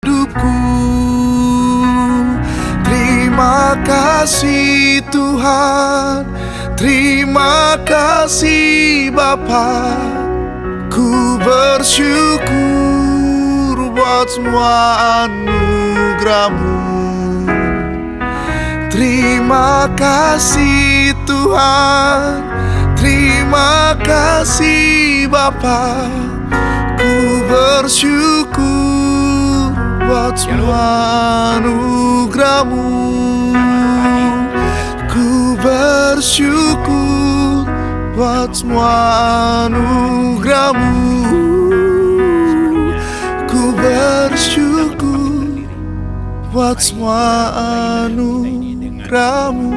hidupku. Terima kasih Tuhan, terima kasih Bapa. Ku bersyukur buat semua anugerah-Mu. Terima kasih Tuhan, terima kasih Bapa. Ku bersyukur buat semua anugerah-Mu. Ku bersyukur buat semua anugerah-Mu. Ku bersyukur buat semua anugerah-Mu.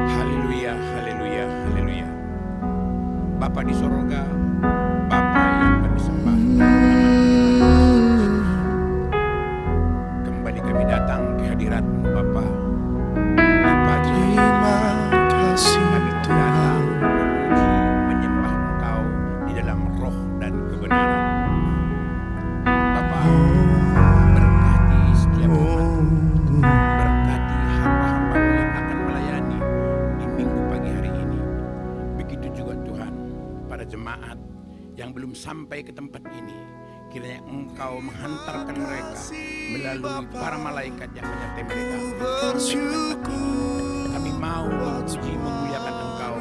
Haleluya, haleluya, haleluya. Bapa di sorga, Bapa yang kami sembah. Kembali kami datang ke hadirat-Mu Bapa. Di pagi Terima kasih kami datang memuji, menyembah Engkau di dalam roh dan kebenaran. Bapa, berkati setiap umat-Mu. Berkati hamba-hamba-Mu yang akan melayani di minggu pagi hari ini. Begitu juga Tuhan, para jemaat yang belum sampai ke tempat ini, kiranya Engkau menghantarkan mereka melalui para malaikat yang menyertai mereka. Kami mau memuji, memuliakan Engkau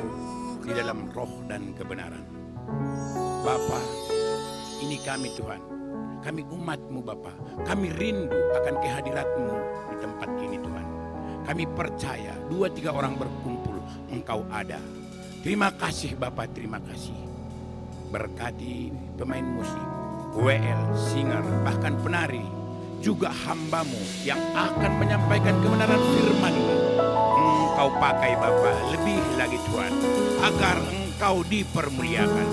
di dalam roh dan kebenaran. Bapa, ini kami Tuhan, kami umat-Mu Bapa. Kami rindu akan kehadirat-Mu di tempat ini Tuhan. Kami percaya 2-3 orang berkumpul, Engkau ada. Terima kasih Bapa, terima kasih. Berkati pemain musik, WL, singer, bahkan penari, juga hamba-Mu yang akan menyampaikan kebenaran firman-Mu. Engkau pakai Bapa lebih lagi Tuhan, agar Engkau dipermuliakan.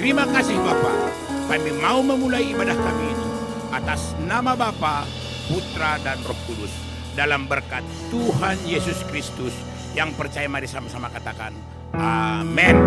Terima kasih Bapa, kami mau memulai ibadah kami ini atas nama Bapa, Putra dan Roh Kudus, dalam berkat Tuhan Yesus Kristus yang percaya. Mari sama-sama katakan amin.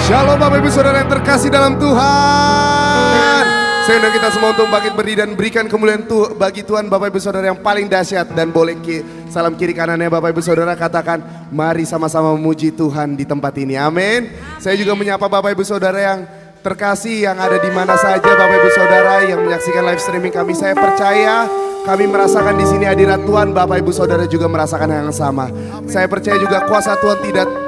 Shalom Bapak Ibu Saudara yang terkasih dalam Tuhan. Saya undang kita semua untuk bangkit berdiri dan berikan kemuliaan bagi Tuhan Bapak Ibu Saudara yang paling dahsyat. Dan boleh salam kiri kanannya Bapak Ibu Saudara katakan, mari sama-sama memuji Tuhan di tempat ini. Amin. Saya juga menyapa Bapak Ibu Saudara yang terkasih yang ada di mana saja Bapak Ibu Saudara yang menyaksikan live streaming kami. Saya percaya kami merasakan di sini hadirat Tuhan, Bapak Ibu Saudara juga merasakan hal yang sama. Saya percaya juga kuasa Tuhan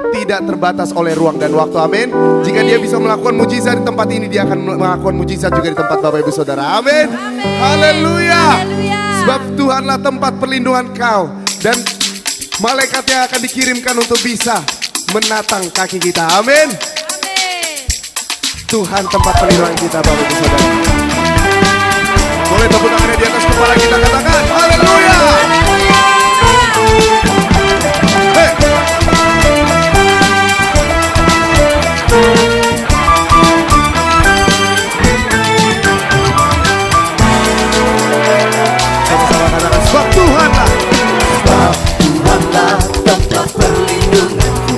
tidak terbatas oleh ruang dan waktu. Amin. Jika Dia bisa melakukan mujizat di tempat ini, Dia akan melakukan mujizat juga di tempat Bapak Ibu Saudara. Amin. Haleluya. Sebab Tuhanlah tempat perlindungan kau, dan malaikatnya akan dikirimkan untuk bisa menatang kaki kita. Amin. Tuhan tempat pelindungan kita, Bapak Ibu Saudara. Boleh tepuk tangannya di atas kepala kita, katakan haleluya. Hey. Sama-sama katakan sebab Tuhanlah. Sebab Tuhanlah tempat perlindunganku,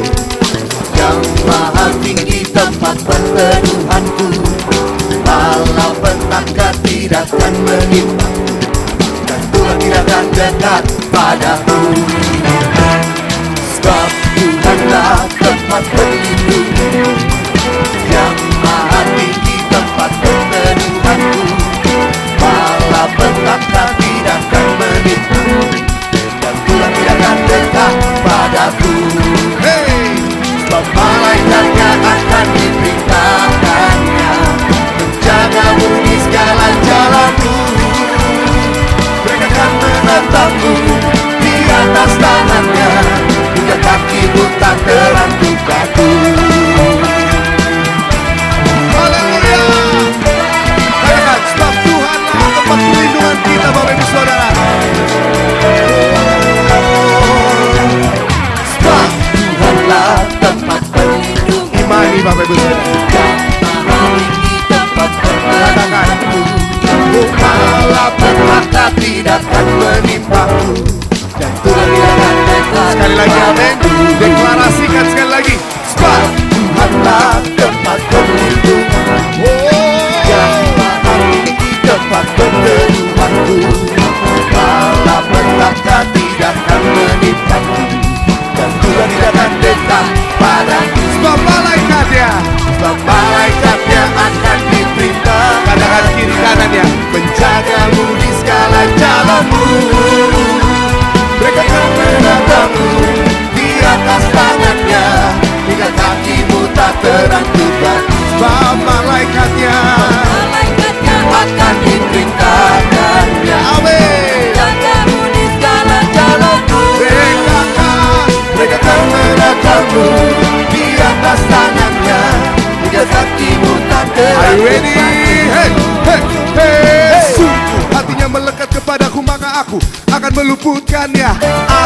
yang maha tinggi tempat perteduhanku. Malam petaka tidak akan menimpaku, dan Tuhan tidak akan dekat padaku. Sebab Tuhanlah tempat perlindunganku, yang maha tinggi tempat perteduhanku. Malam petaka tidak akan menimpaku, dan Tuhan tidak akan dekat padaku. Hey. Sebab malaikatnya akan diperintahkannya menjagamu di segala jalanmu. Mereka akan menatangmu di atas tangannya, hingga kakimu tak terantuk batu. Haleluya. Katakan sebab Tuhanlah tempat perlindungan kita, Bapak Ibu Saudara. Sebab Tuhanlah tempat perlindungan, Imani Bapak Ibu Saudara. yang maha tinggi tempat Katakan perlindunganku. Malam petaka tidak akan menimpaku, dan Tuhan tidak akan dekat sekali lagi amin. padaku. Deklarasikan sekali lagi. Sebab Tuhanlah tempat perlindungan, yang maha tinggi tempat perteduhanku. Malam petaka tidak akan menimpaku, dan Tuhan tidak akan dekat padaku. Sebab malaikatnya. Sebab malaikatnya akan diperintahkan Katakan kiri kanan ya. menjagamu di segala jalanmu. Mereka akan menatangmu di atas tangannya, hingga kakimu tak terantuk batu. Sebab malaikatnya. Malaikatnya akan diperintahkannya Amin. menjagamu di segala jalanmu. Mereka akan menatangmu di atas tangannya, hingga kakimu tak Are you terantuk ready? Hey, hey, hey. Sungguh hatinya melekat kepadaku, maka aku akan meluputkannya.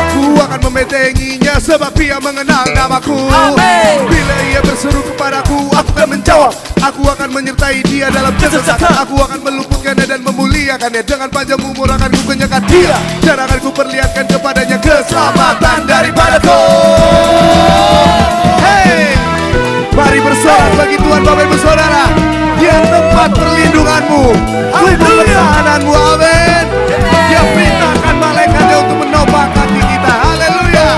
Aku akan membentenginya sebab ia mengenal namaku. Amin. Bila ia berseru kepadaku, aku akan menjawab. Aku akan menyertai dia dalam kesesakan. Aku akan meluputkannya dan memuliakannya. Dengan panjang umur akan ku kenyangkan dia, dan akan ku perlihatkan kepadanya keselamatan daripadaku. Hey, mari bersorak bagi Tuhan, Bapak Ibu Saudara. Dia tempat perlindunganmu, tempat pertahananmu, amin. Dia perintahkan malaikatnya untuk menopang kaki kita, haleluya.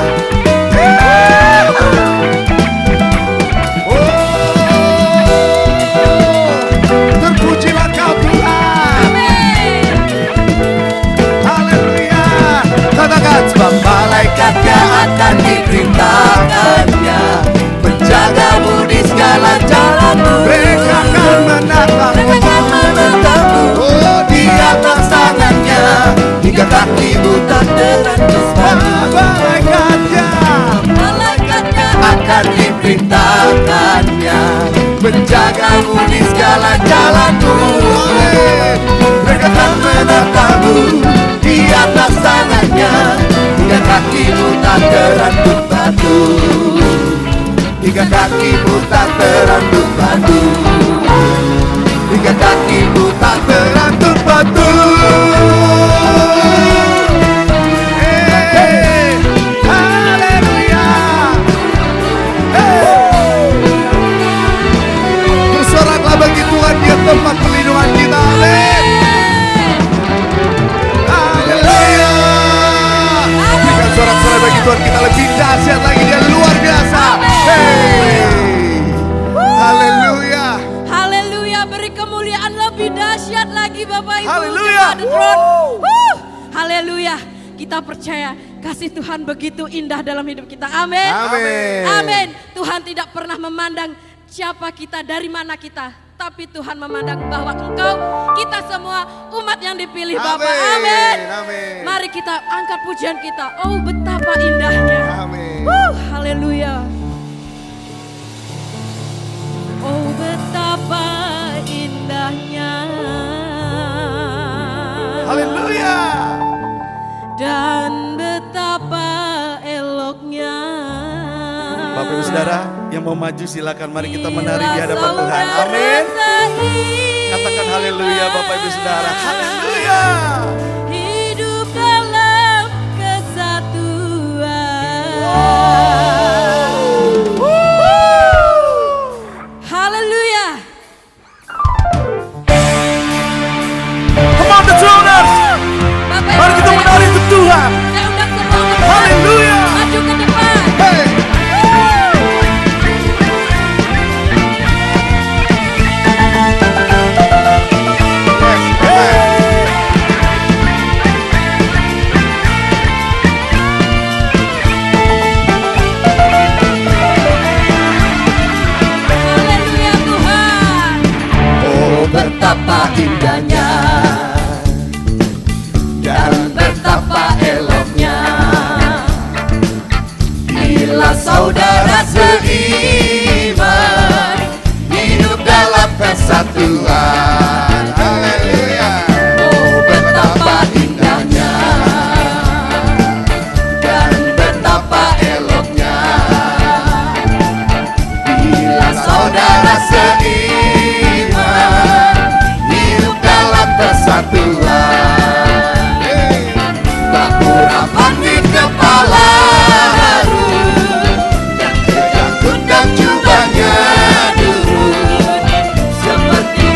Terpujilah kau Tuhan, haleluya. Katakan Sebab malaikatnya akan diperintahkannya menjagamu di segala jalanmu. mereka akan menatangmu. Mereka akan menatangmu Oh, di atas tangannya, hingga kakimu tak terantuk batu. malaikatnya. Malaikatnya akan diperintahkannya menjagamu di segala jalanmu. Mereka akan menatangmu di atas tangannya, hingga kakimu tak terantuk batu. Hingga kakimu tak terantuk batu. Hingga kakimu tak terantuk batu. Hey, haleluya. Hey. Bersoraklah bagi Tuhan, dia tempat perlindungan kita, amin. Haleluya. Berikan sorak-sorai bagi Tuhan kita lebih dahsyat lagi, dia luar biasa. Hey, haleluya. Haleluya, beri kemuliaan lebih dahsyat lagi Bapak Ibu. Haleluya. Jemaat The Throne. Haleluya. Kita percaya kasih Tuhan begitu indah dalam hidup kita. Amin. Amin. Amin. Tuhan tidak pernah memandang siapa kita, dari mana kita. Tapi Tuhan memandang bahwa engkau, kita semua umat yang dipilih Bapak. Amin. Amin. Mari kita angkat pujian kita. Oh betapa indahnya. Amin. Haleluya. Bapak Ibu Saudara yang mau maju silakan, mari kita menari di hadapan Tuhan. Amin. Katakan haleluya Bapak Ibu Saudara. Haleluya. Hidup dalam kesatuan. Haleluya. Come on the Troners. Bapak Ibu Mari kita Saudara, menari untuk Tuhan. saya undang semua ke depan. Haleluya. Maju ke depan. Hey. Haleluya Tuhan. Oh betapa indahnya dan betapa eloknya bila saudara seiman hidup dalam kesatuan. Haleluya. Oh betapa indahnya dan betapa eloknya bila saudara seiman hidup dalam kesatuan. Tak urapan di kepala harus dan kejangkut dan jubahnya turun seperti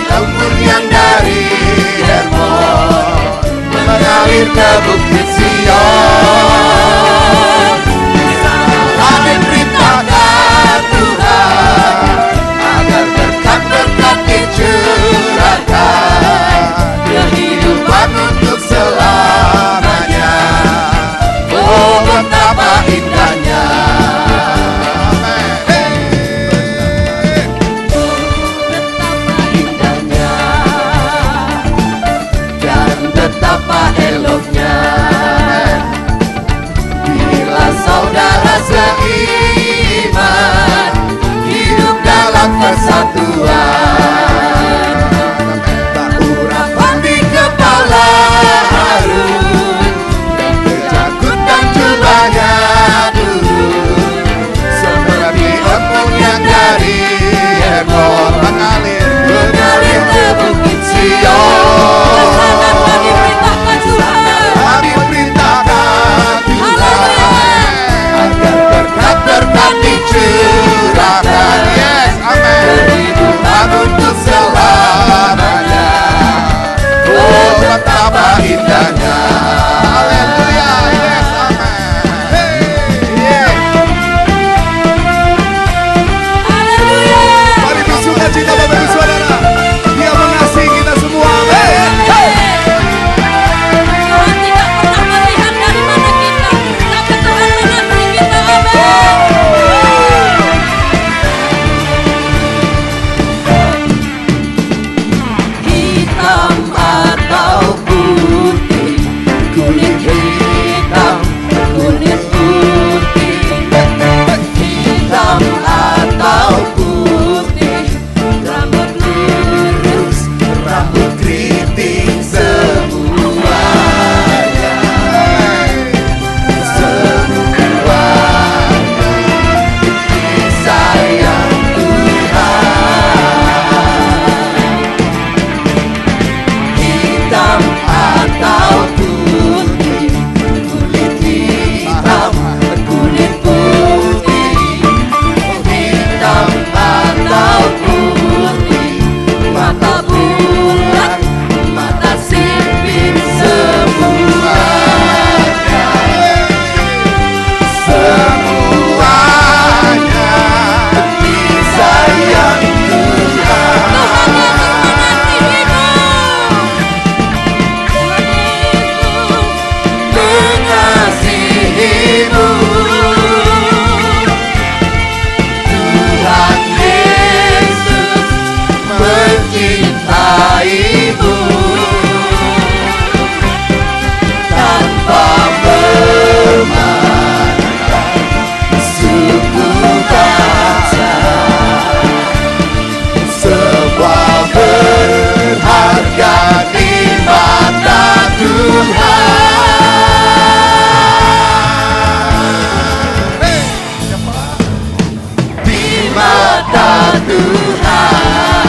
mata Tuhan.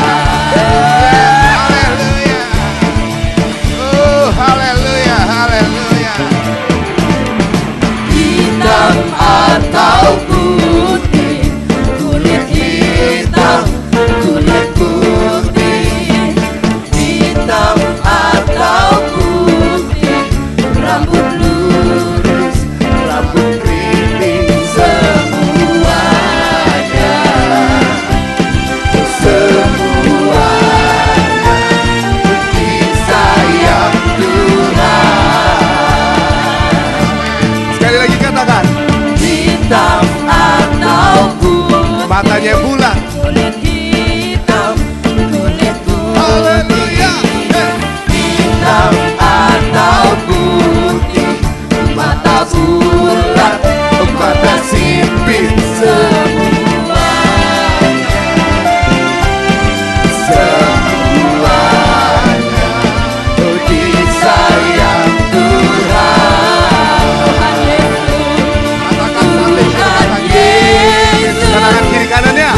Haleluya. Oh, haleluya, haleluya. Hitam atau putih, kulit hitam, kulit putih. Hitam atau putih, rambut lurus, rambut keriting, semuanya, Semuanya disayang Tuhan. Sekali lagi katakan, hitam atau putih, matanya bulat. kulit hitam, kulit putih. Haleluya. Hitam atau putih, mata bulat, Mata sipit, semuanya disayang Tuhan. Katakan sambil kita katakan Yesus. Katakan kiri kanannya.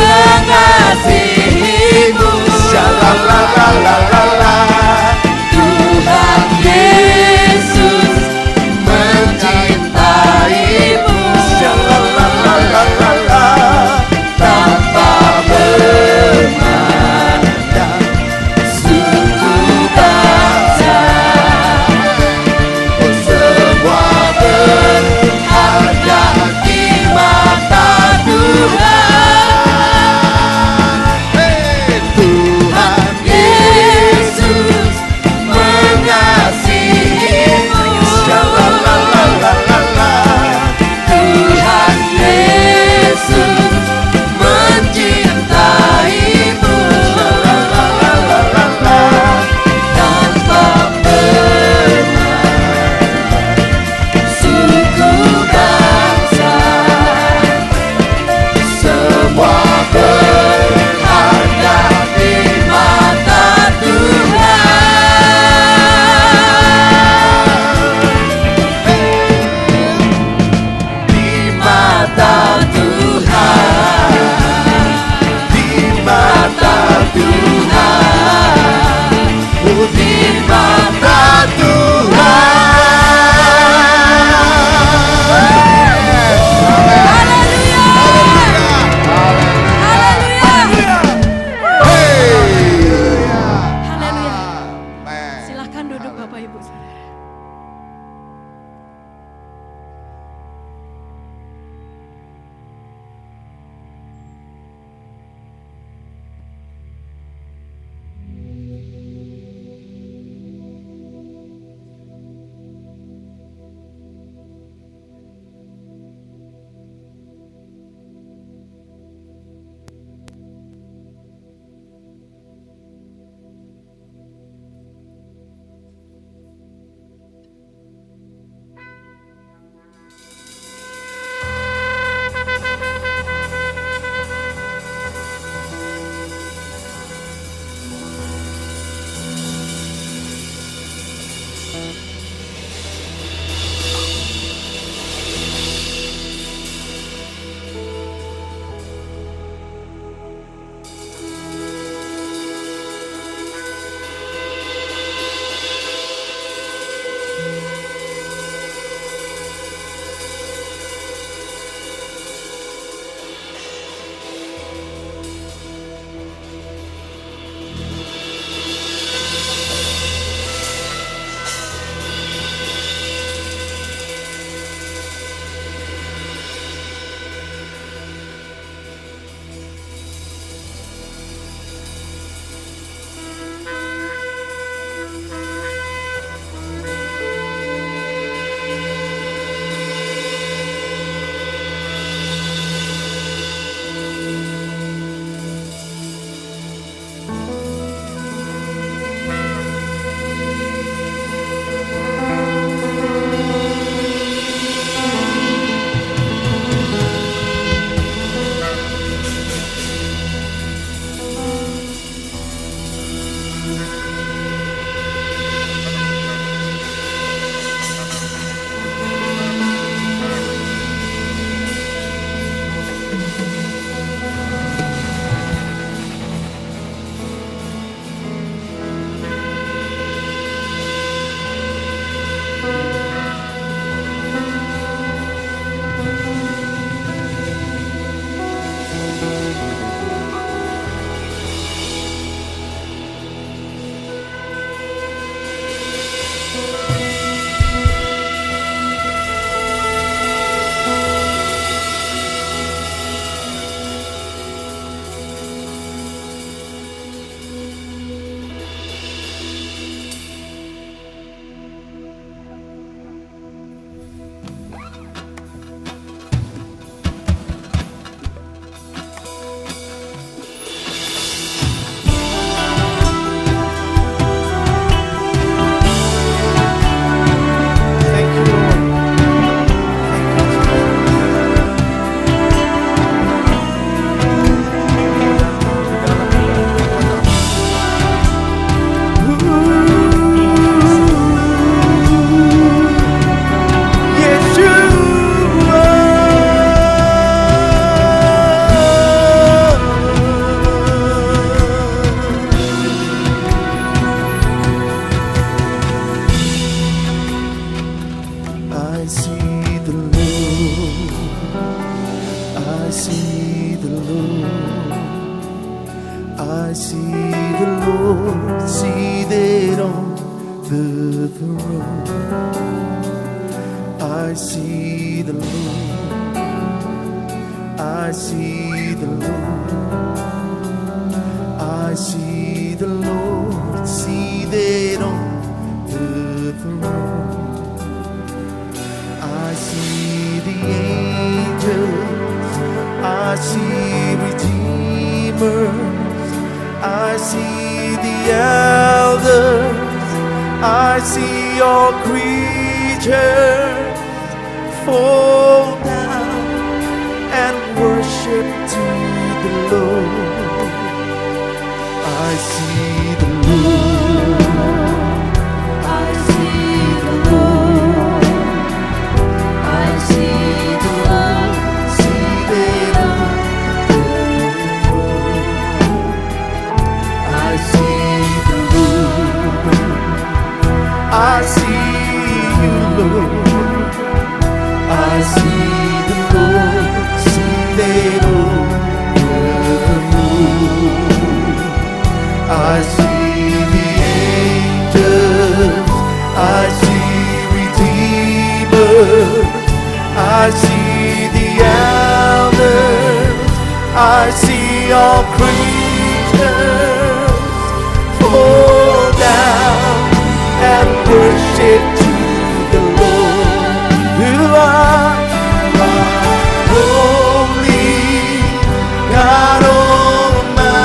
I see the Lord seated on the throne. I see the Lord. I see the Lord. I see the Lord seated on the throne. I see the angels. I see redeemers. I see the elders. I see all creatures fall down and worship to the Lord. I see the Lord. I see the Lord. I see the Lord seated on the throne. I see the Lord. I see you, Lord. I see the Lord seated on the throne. I see the angels. I see redeemers. I see the elders. I see all creatures fall down and worship to the Lord. You are holy, God Almighty.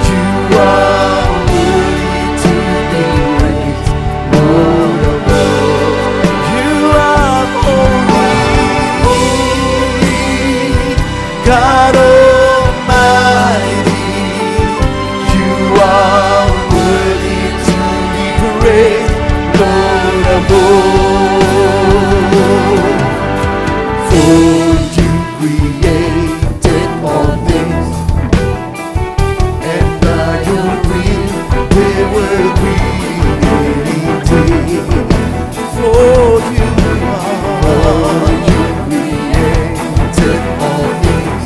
You are worthy to be praised, Lord of all. You are holy, God Almighty. You are worthy to be praised, Lord of all. For you created all things, and by your will they were created. For you created all things,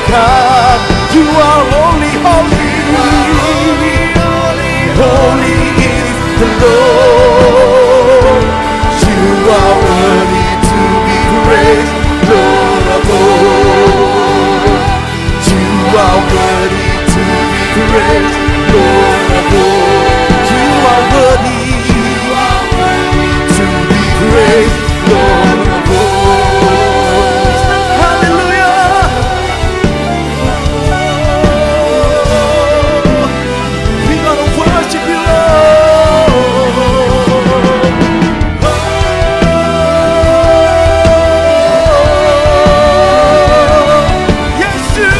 come. You are holy, holy, holy is the Lord. You are worthy to be praised, Lord of hosts. You are worthy to be praised, Lord of hosts. You are worthy to be praised, Lord of hosts. Hallelujah. We gotta worship you, Lord. Yes, you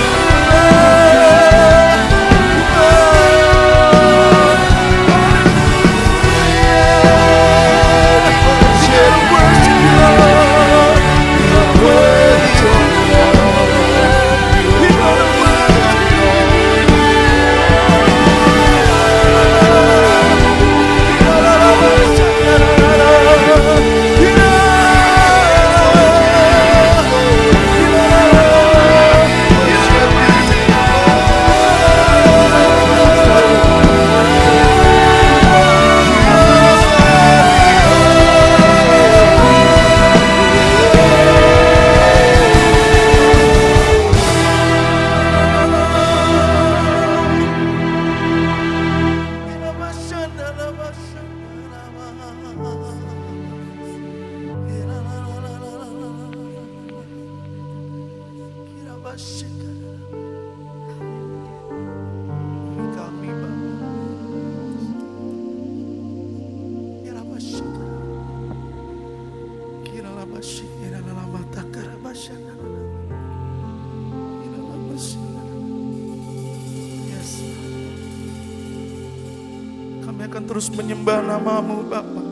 Yes. Kami akan terus menyembah nama-Mu, Bapa,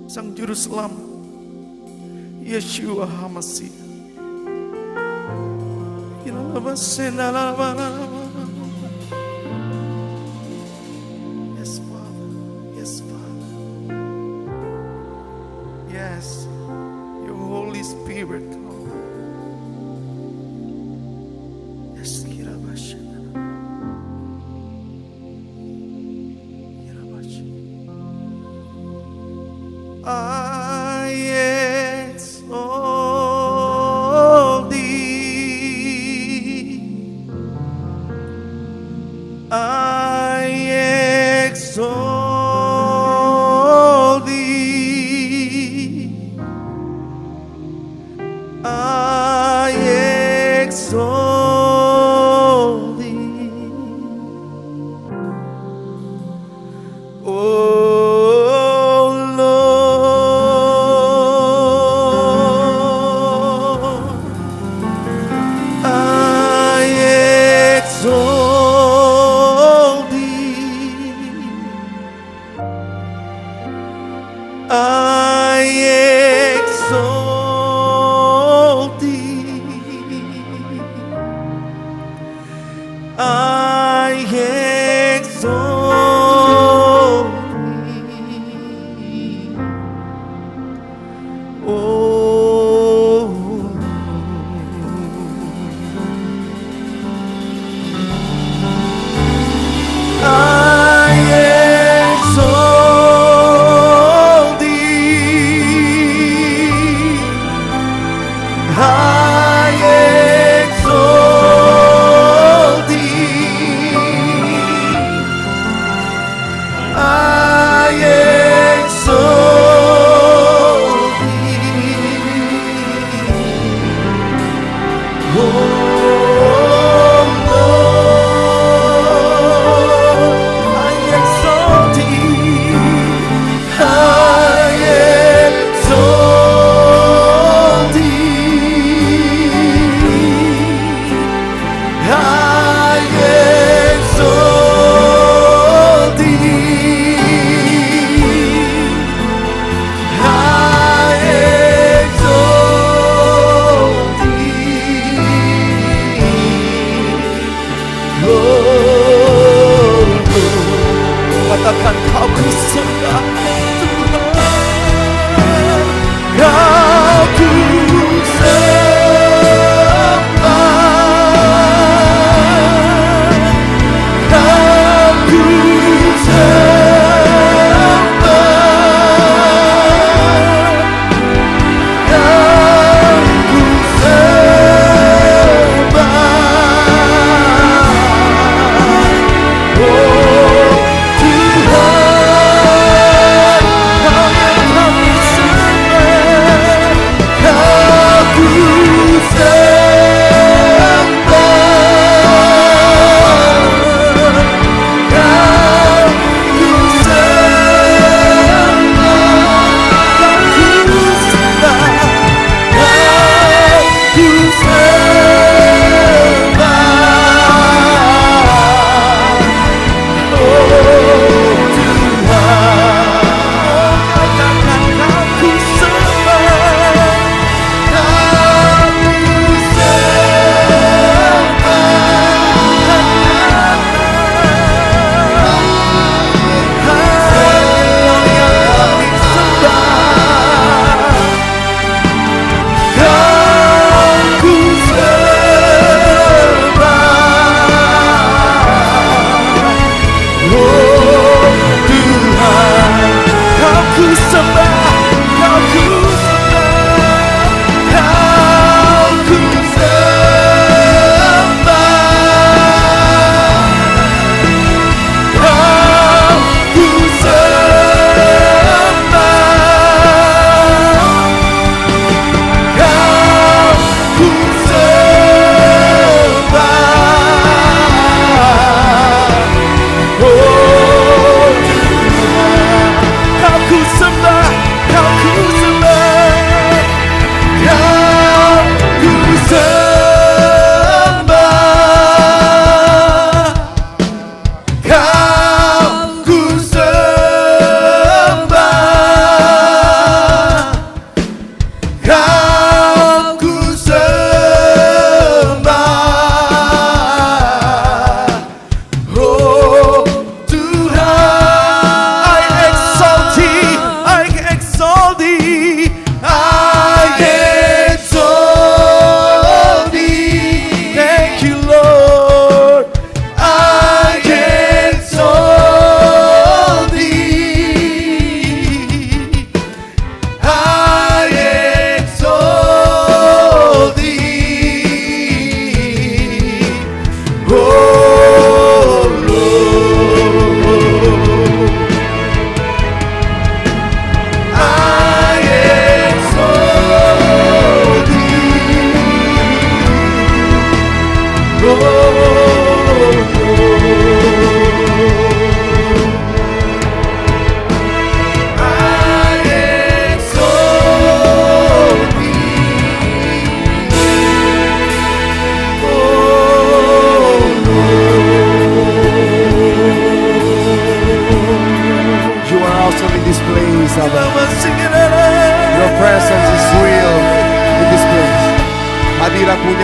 Sang Juru Selamat, Yeshua HaMashiach. Yes, Father. Yes, Father. Yes, Your Holy Spirit, Lord. Yes, I exalt Thee. I exalt Thee. I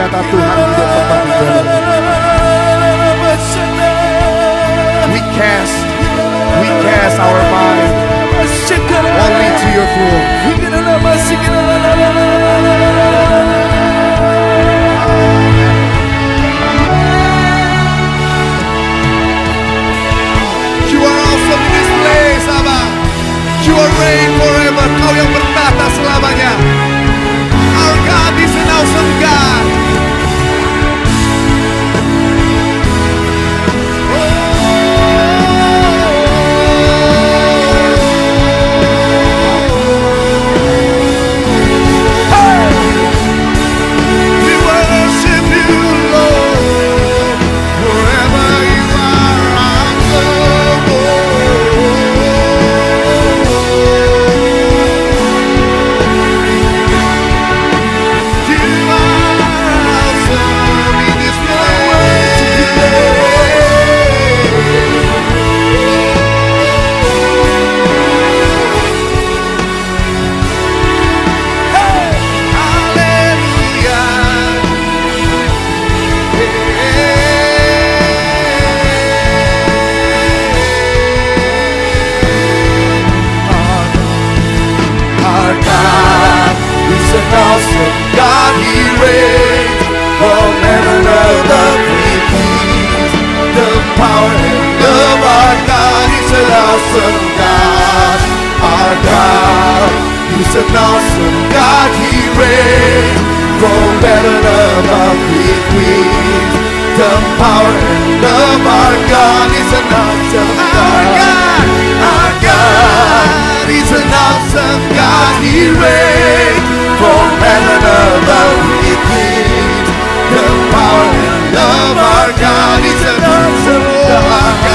berkata Tuhan tidak tempat tinggal. We cast our mind only to your throne. You are awesome in this place, Abba. You are reign forever. Kau yang bertata selamanya. Our God is an awesome God. We worship you, Lord. Wherever you are, awesome God, He reigns from heaven above. We please the power and love. Our God is an awesome God. Our God is an awesome God. He reigns from heaven above. We please the power and love. Our God is an awesome God. Our God is an awesome God. He reigns from heaven above. We please the power and love. Our God is an awesome God.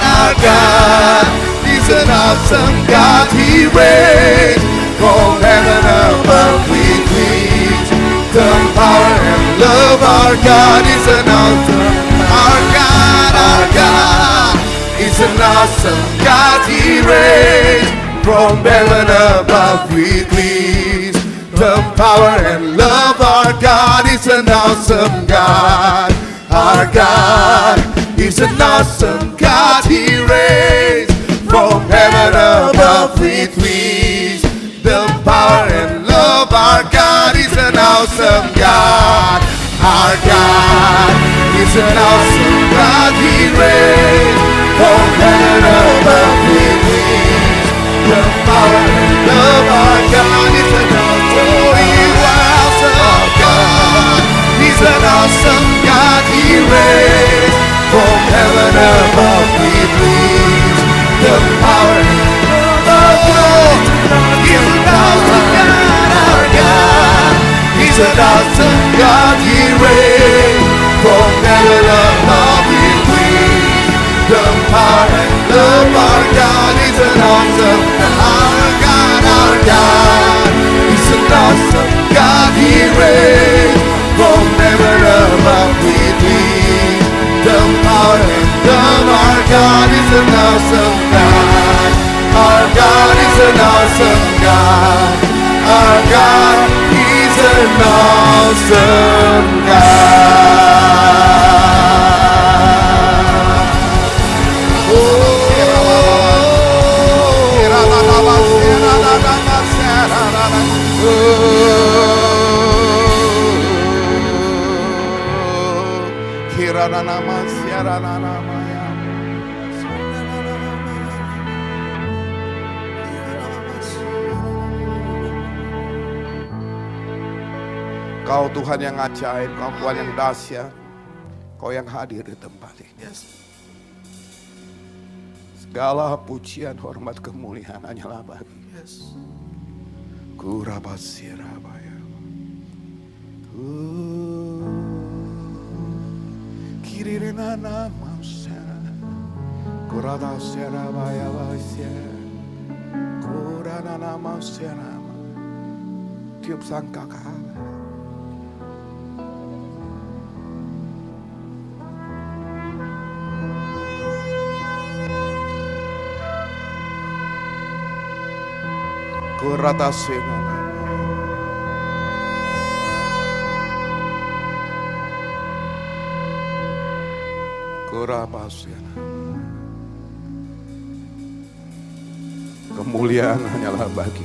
Our God is an awesome God. He reigns from heaven above. We please the power and love. Our God is an awesome. Our God is an awesome God. He reigns from heaven above. We please the power and love. Our God is an awesome God. Our God is an awesome God. He reigns from heaven above. We please the power and love. Our God is an awesome God. Our God is an awesome God. He reigns from heaven above. We please the power and love. Our God is an awesome. Oh, you are awesome, God. He's an awesome God. He reigns from heaven above. We please the power and love. He's an awesome God. Our God. He's an awesome God. He reigns from heaven above. We please the power and love. Our God is an awesome God. Our God is an awesome God. He reigns from heaven above. We please the power and love. Our God is an awesome God. Our God is an awesome God. Our God is an awesome God. Kau Tuhan yang ajaib, Kau Tuhan yang dahsyat, Kau yang hadir di tempat ini. Segala pujian, hormat, kemuliaan hanyalah bagi Kurabasirabaya. Kiririna namasa Kuradasirabaya vasya Kurana namasa nama Tiup sangkakala. Kurapasiana. Kemuliaan hanyalah bagi.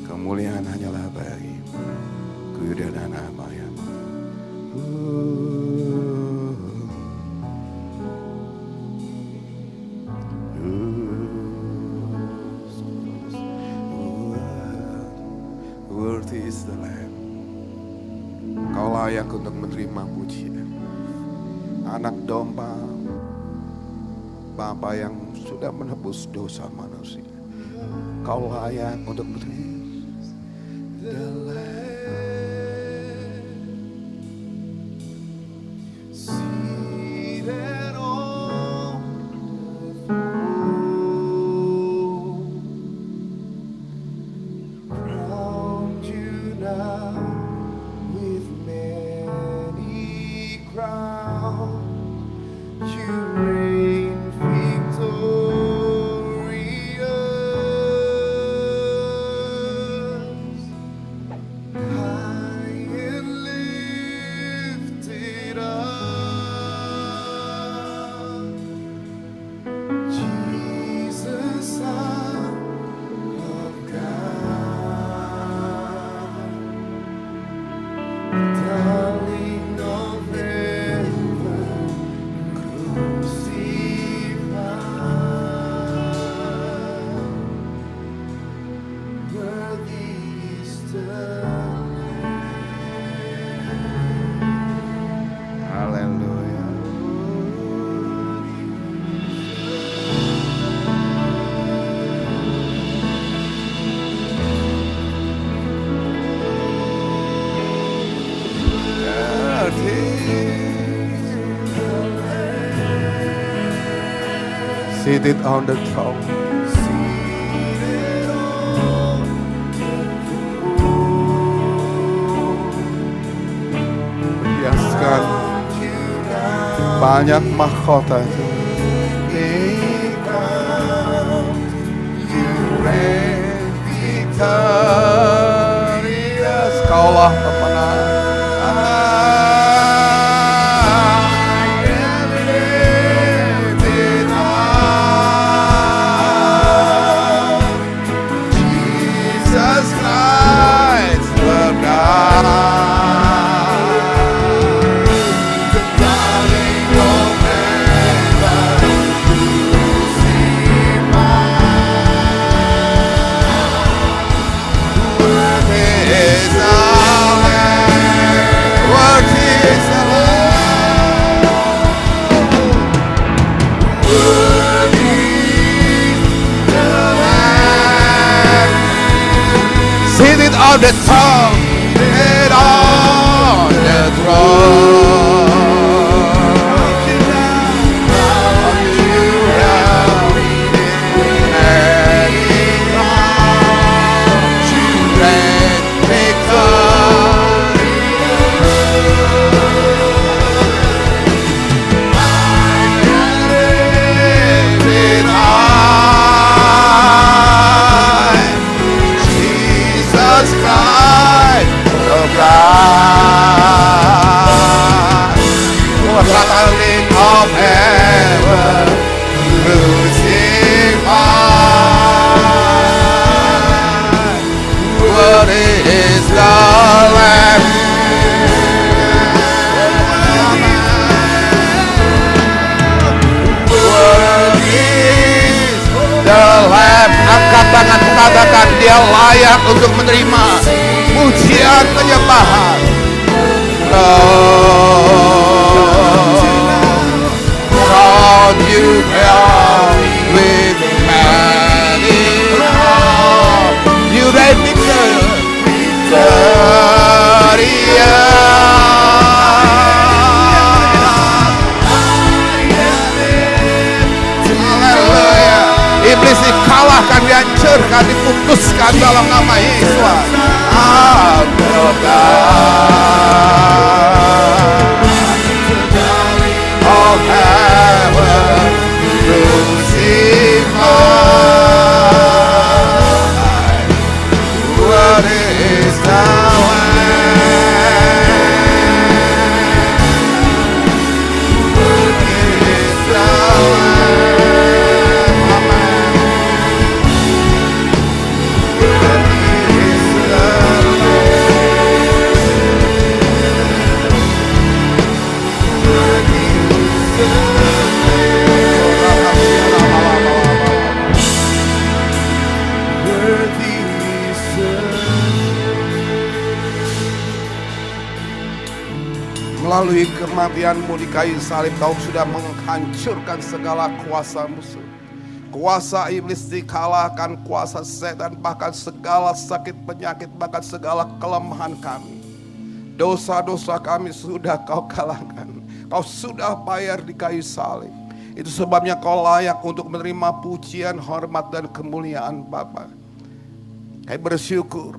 Kemuliaan hanyalah bagi. Kudana namanya. Worthy is the Lamb. Kau layak untuk menerima pujian. Anak domba, Bapa yang sudah menebus dosa manusia. Kau layak untuk menerima. The Lamb, seated on the throne, crowned you now with many crowns. You reign victorious, high and lifted up, Jesus, Son of God, darling of heaven, crucified, worthy is the Lamb. Hallelujah. Seated on the throne. Perhiaskan banyak mahkota itu. Kaulah pemenang. Seated on the throne, seated on the throne. Of heaven, crucified, worthy is the Lamb. Worthy is the Lamb. Angkat tangan, katakan dia layak untuk menerima pujian penyembahan. You crown with many crowns. You reign Haleluya. Iblis dikalahkan, dihancurkan, diputuskan dalam nama Yesus. Of heaven, crucified, what is the Lamb? Melalui kematian-Mu di kayu salib, Kau sudah menghancurkan segala kuasa musuh. Kuasa iblis dikalahkan, kuasa setan, bahkan segala sakit penyakit, bahkan segala kelemahan kami. Dosa-dosa kami sudah Kau kalahkan. Kau sudah bayar di kayu salib. Itu sebabnya Kau layak untuk menerima pujian, hormat, dan kemuliaan Bapa. Kami bersyukur.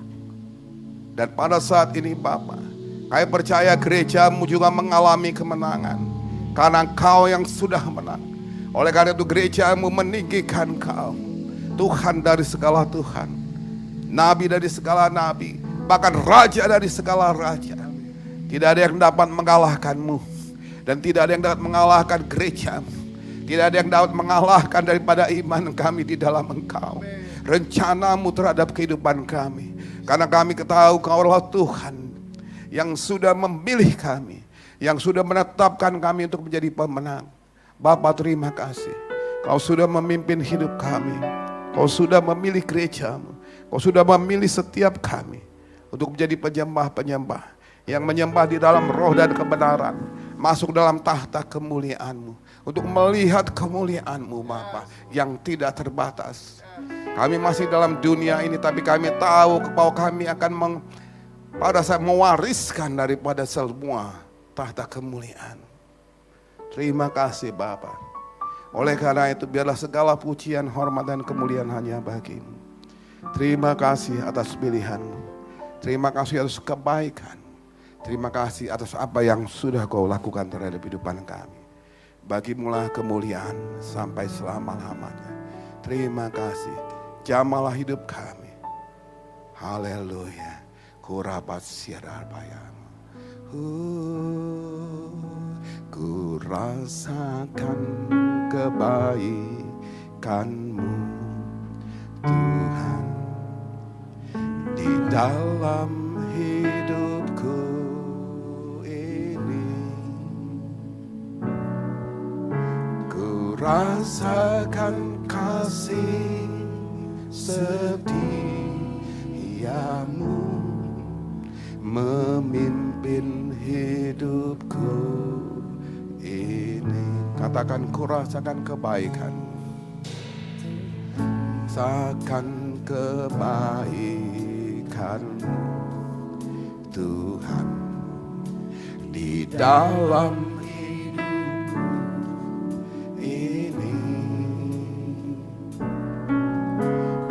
Dan pada saat ini Bapa, kami percaya gereja-Mu juga mengalami kemenangan. Karena Kau yang sudah menang. Oleh karena itu gereja-Mu meninggikan Kau, Tuhan dari segala Tuhan, Nabi dari segala Nabi, bahkan Raja dari segala Raja. Tidak ada yang dapat mengalahkan-Mu. Dan tidak ada yang dapat mengalahkan gereja-Mu. Tidak ada yang dapat mengalahkan daripada iman kami di dalam Engkau. Rencana-Mu terhadap kehidupan kami. Karena kami ketahui Kau adalah Tuhan yang sudah memilih kami, yang sudah menetapkan kami untuk menjadi pemenang. Bapa, terima kasih. Kau sudah memimpin hidup kami. Kau sudah memilih gereja-Mu. Kau sudah memilih setiap kami untuk menjadi penyembah-penyembah yang menyembah di dalam roh dan kebenaran, masuk dalam tahta kemuliaan-Mu, untuk melihat kemuliaan-Mu Bapa yang tidak terbatas. Kami masih dalam dunia ini, tapi kami tahu bahwa kami akan pada saat mewariskan daripada semua tahta kemuliaan. Terima kasih Bapa. Oleh karena itu biarlah segala pujian, hormat, dan kemuliaan hanya bagi-Mu. Terima kasih atas pilihan-Mu. Terima kasih atas kebaikan. Terima kasih atas apa yang sudah Kau lakukan terhadap kehidupan kami. Bagi-Mu lah kemuliaan sampai selama-lamanya. Terima kasih. Jamalah hidup kami. Haleluya. Kurabat siadar bayam. Ku rasakan kebaikan-Mu Tuhan di dalam hidupku ini. Ku rasakan kasih setia-Mu memimpin hidupku ini. Katakan, ku rasakan kebaikan. Rasakan kebaikan Tuhan di dalam hidupku ini.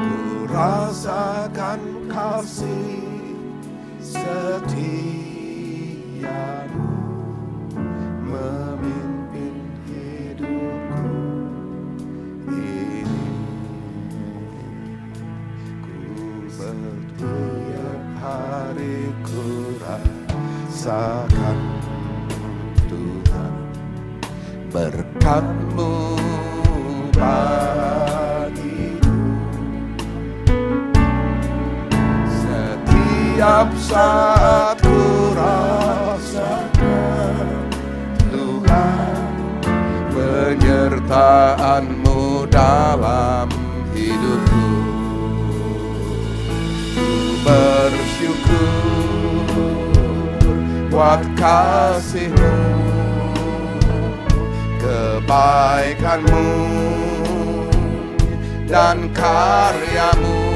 Ku rasakan kasih setia-Mu memimpin hidupku ini. Ku setiap hari ku rasakan Tuhan berkat-Mu bagiku. Setiap saat ku rasakan Tuhan penyertaan-Mu dalam hidupku. Ku bersyukur buat kasih-Mu, kebaikan-Mu dan karya-Mu.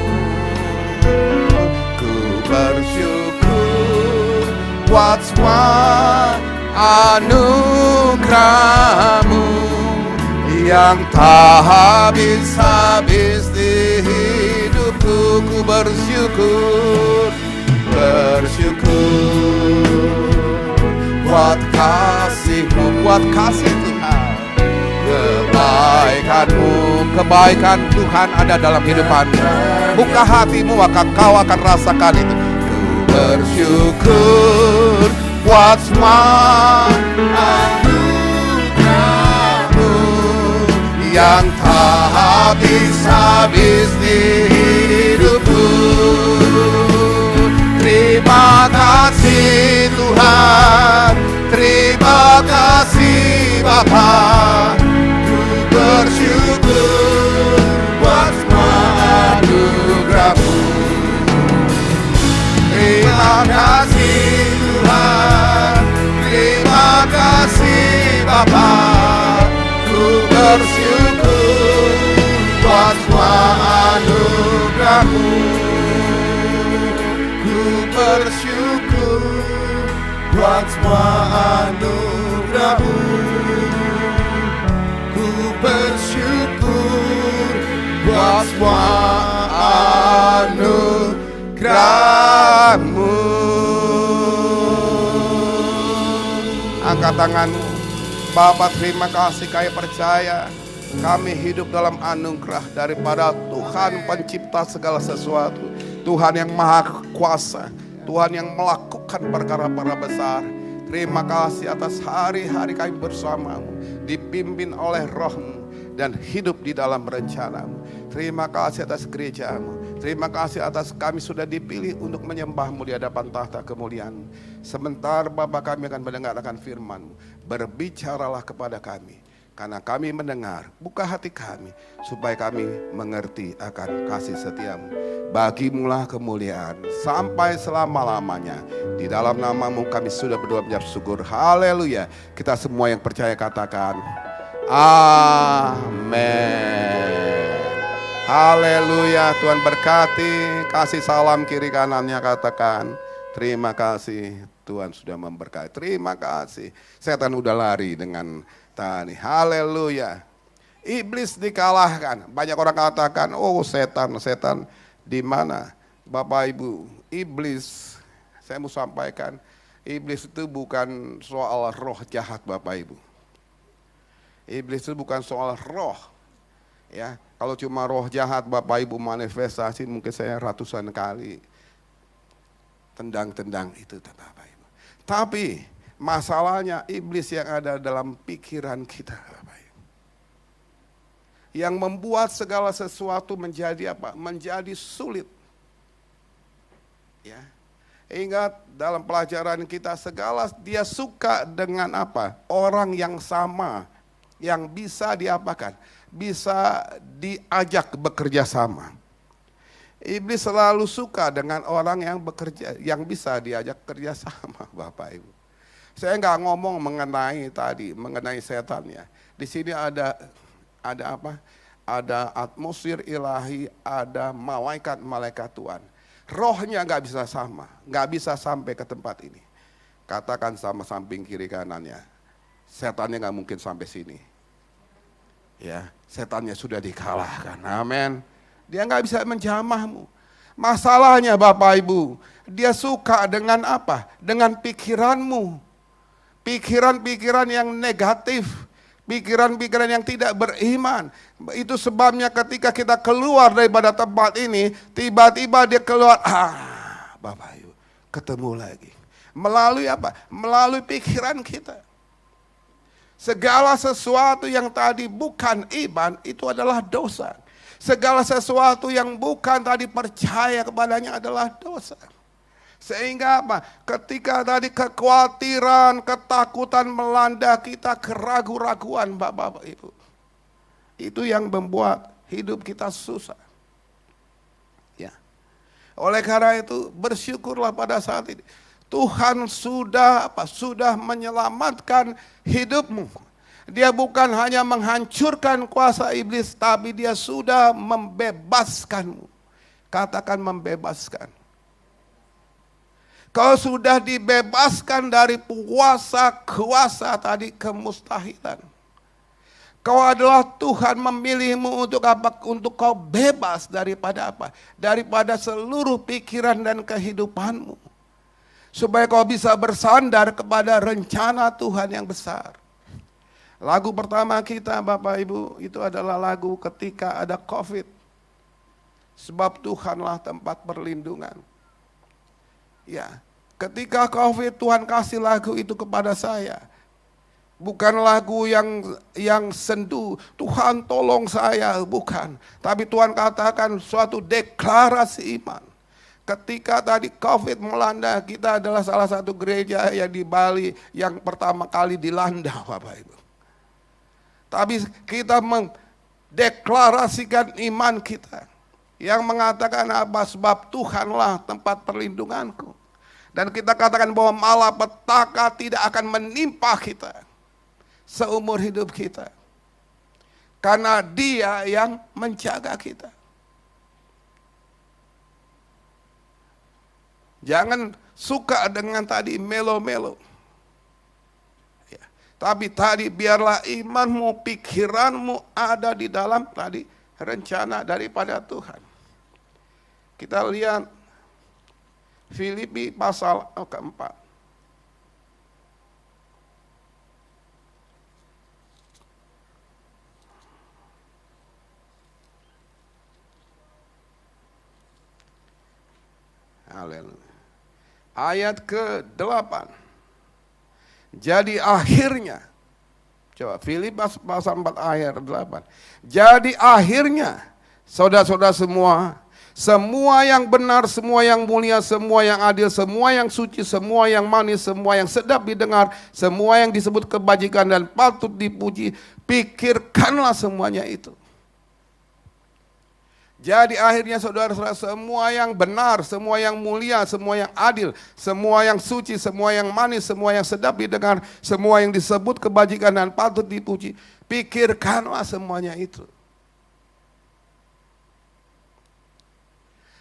Bersyukur buat semua anugerah-Mu yang tak habis-habis di hidupku. Ku bersyukur, buat kasih-Mu, buat kasih Tuhan. Kebaikan-Mu, kebaikan Tuhan ada dalam hidupanmu. Buka hatimu maka kau akan rasakan itu. Ku bersyukur buat semua anugerah-Mu yang tak habis-habis di hidupku. Terima kasih Tuhan, terima kasih Bapa. Ku bersyukur buat semua anugerah-Mu. Terima kasih Tuhan, terima bersyukur buat semua anugerah-Mu. Ku bersyukur buat semua anugerah-Mu. Ku bersyukur buat semua anugerah-Mu. Angkat tanganmu. Bapa, terima kasih, kami percaya kami hidup dalam anugerah daripada Tuhan pencipta segala sesuatu, Tuhan yang maha kuasa, Tuhan yang melakukan perkara-perkara besar. Terima kasih atas hari-hari kami bersamamu, dipimpin oleh Roh-Mu dan hidup di dalam rencana-Mu. Terima kasih atas gereja-Mu. Terima kasih atas kami sudah dipilih untuk menyembah-Mu di hadapan tahta kemuliaan-Mu. Sebentar Bapa, kami akan mendengarkan firman-Mu. Berbicaralah kepada kami, karena kami mendengar. Buka hati kami supaya kami mengerti akan kasih setia-Mu. Bagimulah kemuliaan sampai selama-lamanya. Di dalam nama-Mu kami sudah berdoa menjawab syukur. Haleluya. Kita semua yang percaya katakan amin. Haleluya. Tuhan berkati. Kasih salam kiri kanannya, katakan terima kasih, Tuhan sudah memberkati. Terima kasih. Setan udah lari dengan tani. Haleluya. Iblis dikalahkan. Banyak orang katakan, oh setan di mana? Bapak Ibu, iblis, saya mau sampaikan, iblis itu bukan soal roh jahat Bapak Ibu. Iblis itu bukan soal roh. Ya, kalau cuma roh jahat Bapak Ibu manifestasi mungkin saya ratusan kali tendang-tendang itu Bapak Ibu. Tapi masalahnya iblis yang ada dalam pikiran kita Bapak Ibu, yang membuat segala sesuatu menjadi apa? Menjadi sulit. Ya. Ingat dalam pelajaran kita segala dia suka dengan apa? Orang yang sama, yang bisa diapakan? Bisa diajak bekerja sama. Iblis selalu suka dengan orang yang bekerja, yang bisa diajak kerja sama, Bapak Ibu. Saya nggak ngomong mengenai setan ya. Di sini ada apa? Ada atmosfer ilahi, ada malaikat-malaikat Tuhan. Rohnya nggak bisa sama, nggak bisa sampai ke tempat ini. Katakan sama samping kiri kanannya, setannya nggak mungkin sampai sini. Ya, setannya sudah dikalahkan. Amin. Dia nggak bisa menjamahmu. Masalahnya Bapak Ibu, dia suka dengan apa? Dengan pikiranmu. Pikiran-pikiran yang negatif. Pikiran-pikiran yang tidak beriman. Itu sebabnya ketika kita keluar daripada tempat ini, tiba-tiba dia keluar. Bapak Ibu, ketemu lagi. Melalui apa? Melalui pikiran kita. Segala sesuatu yang tadi bukan iman, itu adalah dosa. Segala sesuatu yang bukan tadi percaya kepadanya adalah dosa. Sehingga apa? Ketika tadi kekhawatiran, ketakutan melanda kita, keraguan-raguan Bapak Ibu. Itu yang membuat hidup kita susah. Ya. Oleh karena itu bersyukurlah pada saat ini. Tuhan sudah menyelamatkan hidupmu. Dia bukan hanya menghancurkan kuasa iblis, tapi dia sudah membebaskanmu. Katakan membebaskan. Kau sudah dibebaskan dari kuasa tadi kemustahilan. Kau adalah Tuhan memilihmu untuk apa? Untuk kau bebas daripada apa? Daripada seluruh pikiran dan kehidupanmu. Supaya kau bisa bersandar kepada rencana Tuhan yang besar. Lagu pertama kita Bapak Ibu itu adalah lagu ketika ada COVID. Sebab Tuhanlah tempat perlindungan. Ya, ketika COVID Tuhan kasih lagu itu kepada saya. Bukan lagu yang sendu, Tuhan tolong saya, bukan. Tapi Tuhan katakan suatu deklarasi iman. Ketika tadi COVID melanda, kita adalah salah satu gereja yang di Bali yang pertama kali dilanda Bapak Ibu. Tapi kita mendeklarasikan iman kita. Yang mengatakan apa? Sebab Tuhanlah tempat perlindunganku. Dan kita katakan bahwa malapetaka tidak akan menimpa kita seumur hidup kita. Karena Dia yang menjaga kita. Jangan suka dengan tadi melo-melo. Ya. Tapi tadi biarlah imanmu, pikiranmu ada di dalam tadi rencana daripada Tuhan. Kita lihat Filipi pasal keempat. Haleluya. Ayat ke-8. Jadi akhirnya, coba Filipi pasal 4 ayat 8. Jadi akhirnya, saudara-saudara semua yang benar, semua yang mulia, semua yang adil, semua yang suci, semua yang manis, semua yang sedap didengar, semua yang disebut kebajikan dan patut dipuji, pikirkanlah semuanya itu. Jadi akhirnya saudara-saudara, semua yang benar, semua yang mulia, semua yang adil, semua yang suci, semua yang manis, semua yang sedap didengar, semua yang disebut kebajikan dan patut dipuji, pikirkanlah semuanya itu.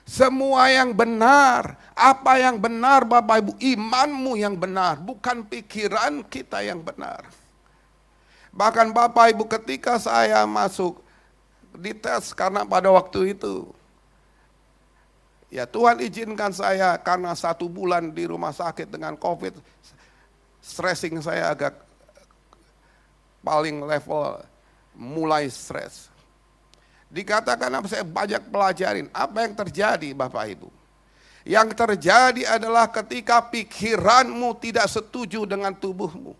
Semua yang benar, apa yang benar Bapak Ibu, imanmu yang benar, bukan pikiran kita yang benar. Bahkan Bapak Ibu, ketika saya masuk dites, karena pada waktu itu ya Tuhan izinkan saya karena 1 bulan di rumah sakit dengan COVID, stressing saya agak paling level mulai stres. Dikatakan apa, saya banyak pelajarin apa yang terjadi Bapak Ibu. Yang terjadi adalah ketika pikiranmu tidak setuju dengan tubuhmu.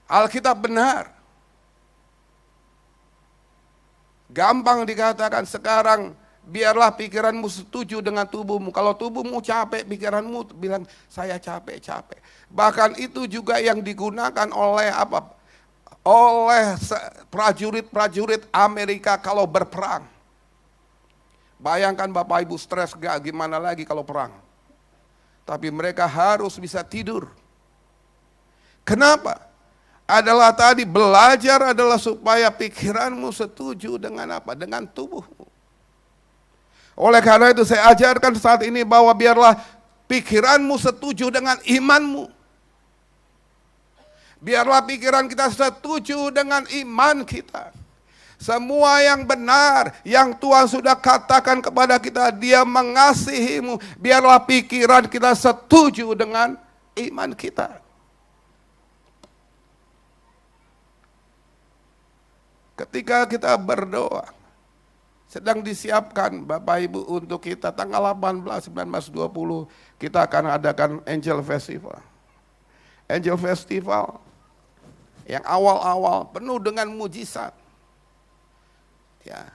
Alkitab benar. Gampang dikatakan sekarang, biarlah pikiranmu setuju dengan tubuhmu. Kalau tubuhmu capek, pikiranmu bilang saya capek. Bahkan itu juga yang digunakan oleh apa? Oleh prajurit-prajurit Amerika kalau berperang. Bayangkan Bapak Ibu, stres gak gimana lagi kalau perang. Tapi mereka harus bisa tidur. Kenapa? Adalah tadi belajar adalah supaya pikiranmu setuju dengan apa? Dengan tubuhmu. Oleh karena itu saya ajarkan saat ini bahwa biarlah pikiranmu setuju dengan imanmu. Biarlah pikiran kita setuju dengan iman kita. Semua yang benar, yang Tuhan sudah katakan kepada kita, Dia mengasihimu. Biarlah pikiran kita setuju dengan iman kita. Ketika kita berdoa, sedang disiapkan Bapak Ibu untuk kita tanggal 18, 19, 20, kita akan adakan Angel Festival. Angel Festival yang awal-awal penuh dengan mujizat. Ya.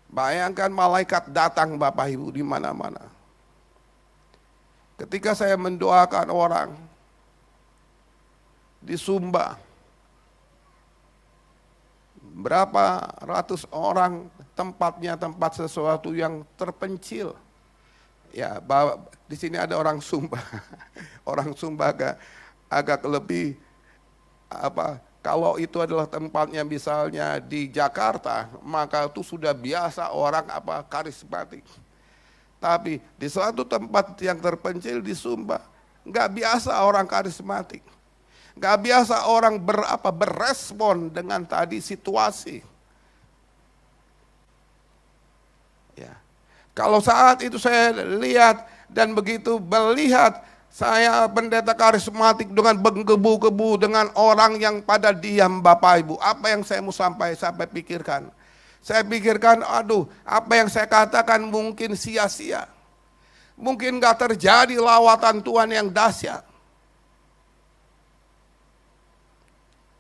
Bayangkan malaikat datang Bapak Ibu di mana-mana. Ketika saya mendoakan orang di Sumba, berapa ratus orang, tempatnya tempat sesuatu yang terpencil. Ya, di sini ada orang Sumba. Orang Sumba agak lebih apa? Kalau itu adalah tempatnya misalnya di Jakarta, maka itu sudah biasa orang apa karismatik. Tapi di suatu tempat yang terpencil di Sumba, nggak biasa orang karismatik. Gak biasa orang berespon dengan tadi situasi. Ya. Kalau saat itu saya lihat dan begitu melihat saya pendeta karismatik dengan menggebu-gebu dengan orang yang pada diam Bapak Ibu. Apa yang saya mau sampai pikirkan? Saya pikirkan, aduh, apa yang saya katakan mungkin sia-sia. Mungkin gak terjadi lawatan Tuhan yang dahsyat.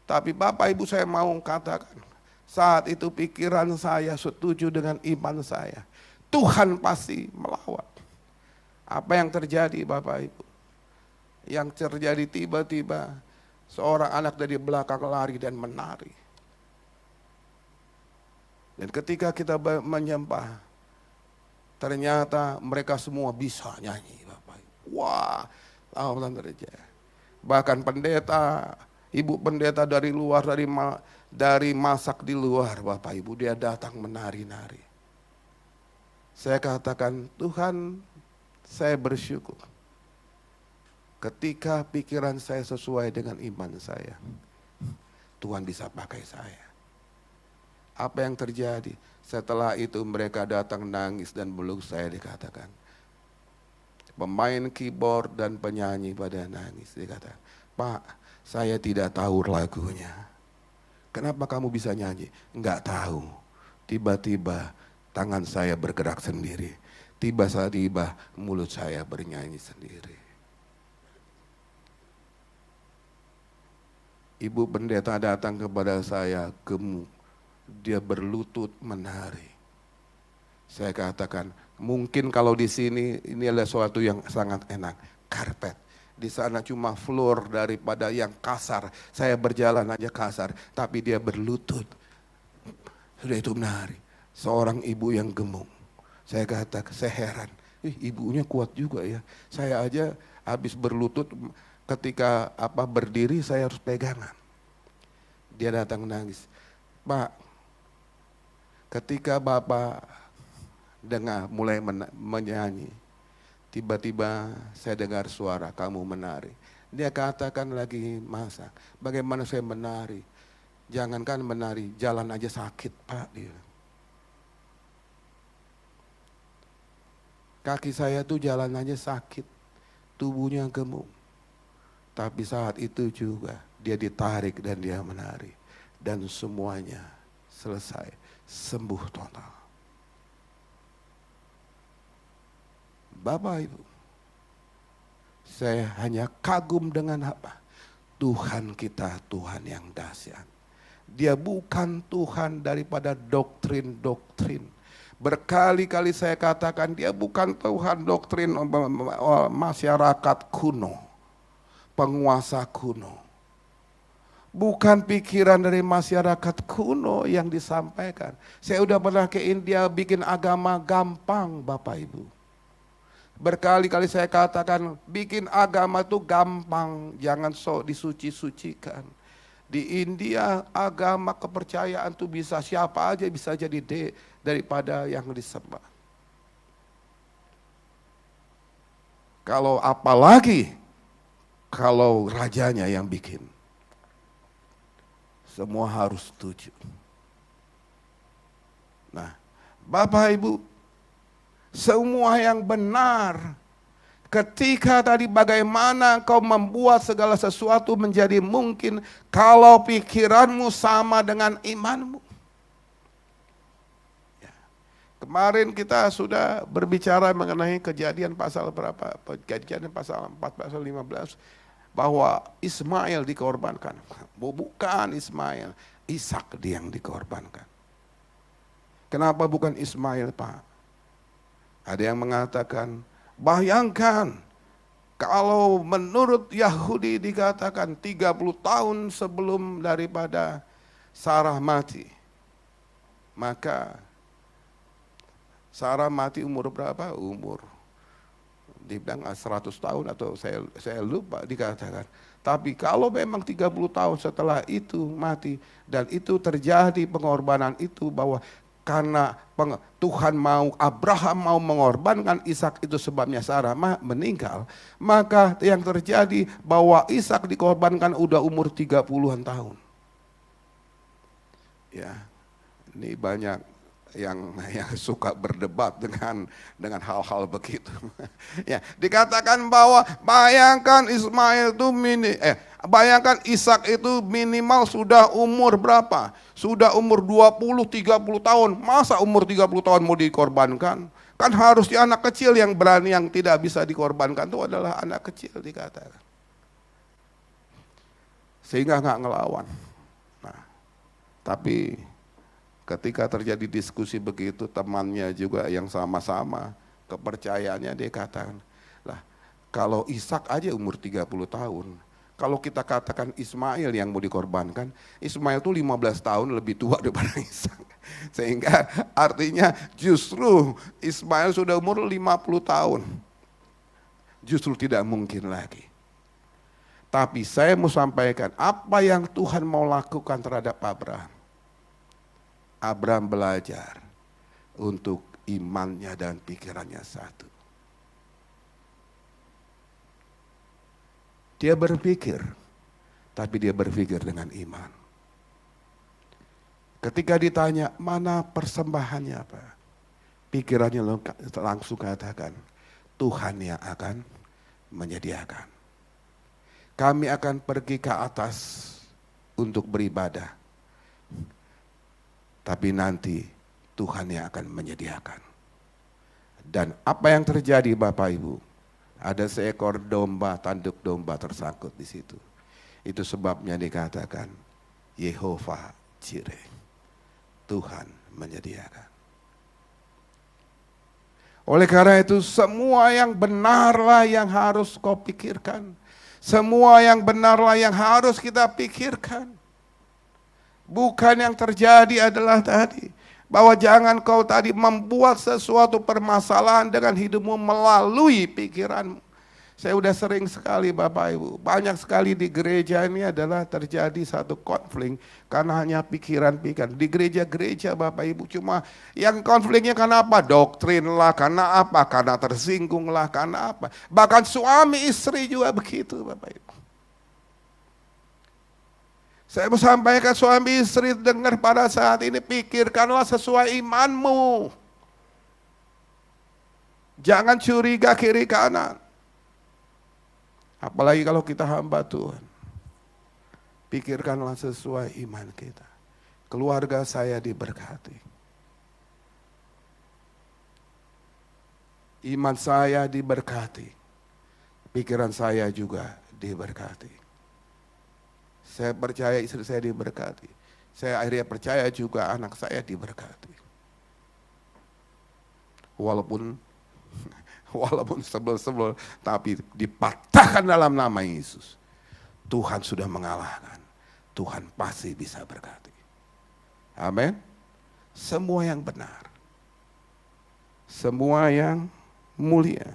Tapi Bapak Ibu saya mau katakan, saat itu pikiran saya setuju dengan iman saya. Tuhan pasti melawat. Apa yang terjadi Bapak Ibu? Yang terjadi tiba-tiba seorang anak dari belakang lari dan menari. Dan ketika kita menyembah, ternyata mereka semua bisa nyanyi Bapak Ibu. Wah, Allah terjadi. Bahkan pendeta Ibu pendeta dari luar, dari masak di luar, Bapak Ibu, dia datang menari-nari. Saya katakan, Tuhan, saya bersyukur. Ketika pikiran saya sesuai dengan iman saya, Tuhan bisa pakai saya. Apa yang terjadi? Setelah itu mereka datang nangis dan peluk saya, dikatakan. Pemain keyboard dan penyanyi pada nangis, dikatakan, Pak, saya tidak tahu lagunya. Kenapa kamu bisa nyanyi? Enggak tahu. Tiba-tiba tangan saya bergerak sendiri. Tiba-tiba mulut saya bernyanyi sendiri. Ibu pendeta datang kepada saya, gemuk. Dia berlutut menari. Saya katakan, mungkin kalau di sini ini adalah sesuatu yang sangat enak. Karpet. Di sana cuma floor daripada yang kasar. Saya berjalan aja kasar, tapi dia berlutut. Sudah itu menari. Seorang ibu yang gemuk. Saya katakan, saya heran. Ibunya kuat juga ya. Saya aja habis berlutut, ketika berdiri saya harus pegangan. Dia datang nangis. Pak, ketika Bapak dengar mulai menyanyi, tiba-tiba saya dengar suara kamu menari. Dia katakan lagi masak. Bagaimana saya menari? Jangankan menari, jalan aja sakit, Pak. Dia. Kaki saya tuh jalan aja sakit, tubuhnya gemuk. Tapi saat itu juga dia ditarik dan dia menari. Dan semuanya selesai, sembuh total. Bapak Ibu, saya hanya kagum dengan apa? Tuhan kita Tuhan yang dahsyat. Dia bukan Tuhan daripada doktrin-doktrin. Berkali-kali saya katakan dia bukan Tuhan doktrin masyarakat kuno, penguasa kuno. Bukan pikiran dari masyarakat kuno yang disampaikan. Saya udah pernah ke India bikin agama gampang, Bapak Ibu. Berkali-kali saya katakan bikin agama itu gampang, jangan sok disuci-sucikan. Di India agama kepercayaan itu bisa siapa aja bisa jadi daripada yang disembah. Kalau apalagi kalau rajanya yang bikin. Semua harus setuju. Nah, Bapak Ibu, semua yang benar. Ketika tadi bagaimana kau membuat segala sesuatu menjadi mungkin kalau pikiranmu sama dengan imanmu. Ya. Kemarin kita sudah berbicara mengenai kejadian pasal berapa? Kejadian pasal 4, pasal 15. Bahwa Ismail dikorbankan. Bukan Ismail, Ishak yang dikorbankan. Kenapa bukan Ismail, Pak? Ada yang mengatakan, bayangkan kalau menurut Yahudi dikatakan 30 tahun sebelum daripada Sarah mati. Maka Sarah mati umur berapa? Dibilang 100 tahun atau saya lupa dikatakan. Tapi kalau memang 30 tahun setelah itu mati dan itu terjadi pengorbanan itu bahwa karena Tuhan mau, Abraham mau mengorbankan Ishak itu sebabnya Sarah meninggal. Maka yang terjadi bahwa Ishak dikorbankan udah umur 30-an tahun. Ya, ini banyak yang suka berdebat dengan hal-hal begitu. Ya, dikatakan bahwa bayangkan Ismail itu bayangkan Ishak itu minimal sudah umur berapa? Sudah umur 20-30 tahun. Masa umur 30 tahun mau dikorbankan? Kan harusnya anak kecil yang berani, yang tidak bisa dikorbankan itu adalah anak kecil dikatakan. Sehingga nggak ngelawan. Nah, tapi ketika terjadi diskusi begitu, temannya juga yang sama-sama kepercayaannya dia katakan, lah kalau Ishak aja umur 30 tahun, kalau kita katakan Ismail yang mau dikorbankan, Ismail tuh 15 tahun lebih tua daripada Ishak. Sehingga artinya justru Ismail sudah umur 50 tahun. Justru tidak mungkin lagi. Tapi saya mau sampaikan apa yang Tuhan mau lakukan terhadap Abraham. Abraham belajar untuk imannya dan pikirannya satu. Dia berpikir, tapi dia berpikir dengan iman. Ketika ditanya, mana persembahannya apa? Pikirannya langsung katakan, Tuhan yang akan menyediakan. Kami akan pergi ke atas untuk beribadah. Tapi nanti Tuhan yang akan menyediakan. Dan apa yang terjadi Bapak Ibu? Ada seekor domba, tanduk domba tersangkut di situ. Itu sebabnya dikatakan Yehova Jireh. Tuhan menyediakan. Oleh karena itu semua yang benarlah yang harus kau pikirkan. Semua yang benarlah yang harus kita pikirkan. Bukan yang terjadi adalah tadi. Bahwa jangan kau tadi membuat sesuatu permasalahan dengan hidupmu melalui pikiranmu. Saya udah sering sekali Bapak Ibu, banyak sekali di gereja ini adalah terjadi satu konflik karena hanya pikiran-pikiran. Di gereja-gereja Bapak Ibu cuma yang konfliknya karena apa? Doktrin lah, karena apa? Karena tersinggung lah, karena apa? Bahkan suami istri juga begitu Bapak Ibu. Saya mau sampaikan suami istri dengar pada saat ini, pikirkanlah sesuai imanmu. Jangan curiga kiri kanan. Apalagi kalau kita hamba Tuhan. Pikirkanlah sesuai iman kita. Keluarga saya diberkati. Iman saya diberkati. Pikiran saya juga diberkati. Saya percaya istri saya diberkati. Saya akhirnya percaya juga anak saya diberkati. Walaupun sebel-sebel, tapi dipatahkan dalam nama Yesus. Tuhan sudah mengalahkan. Tuhan pasti bisa berkati. Amin. Semua yang benar. Semua yang mulia.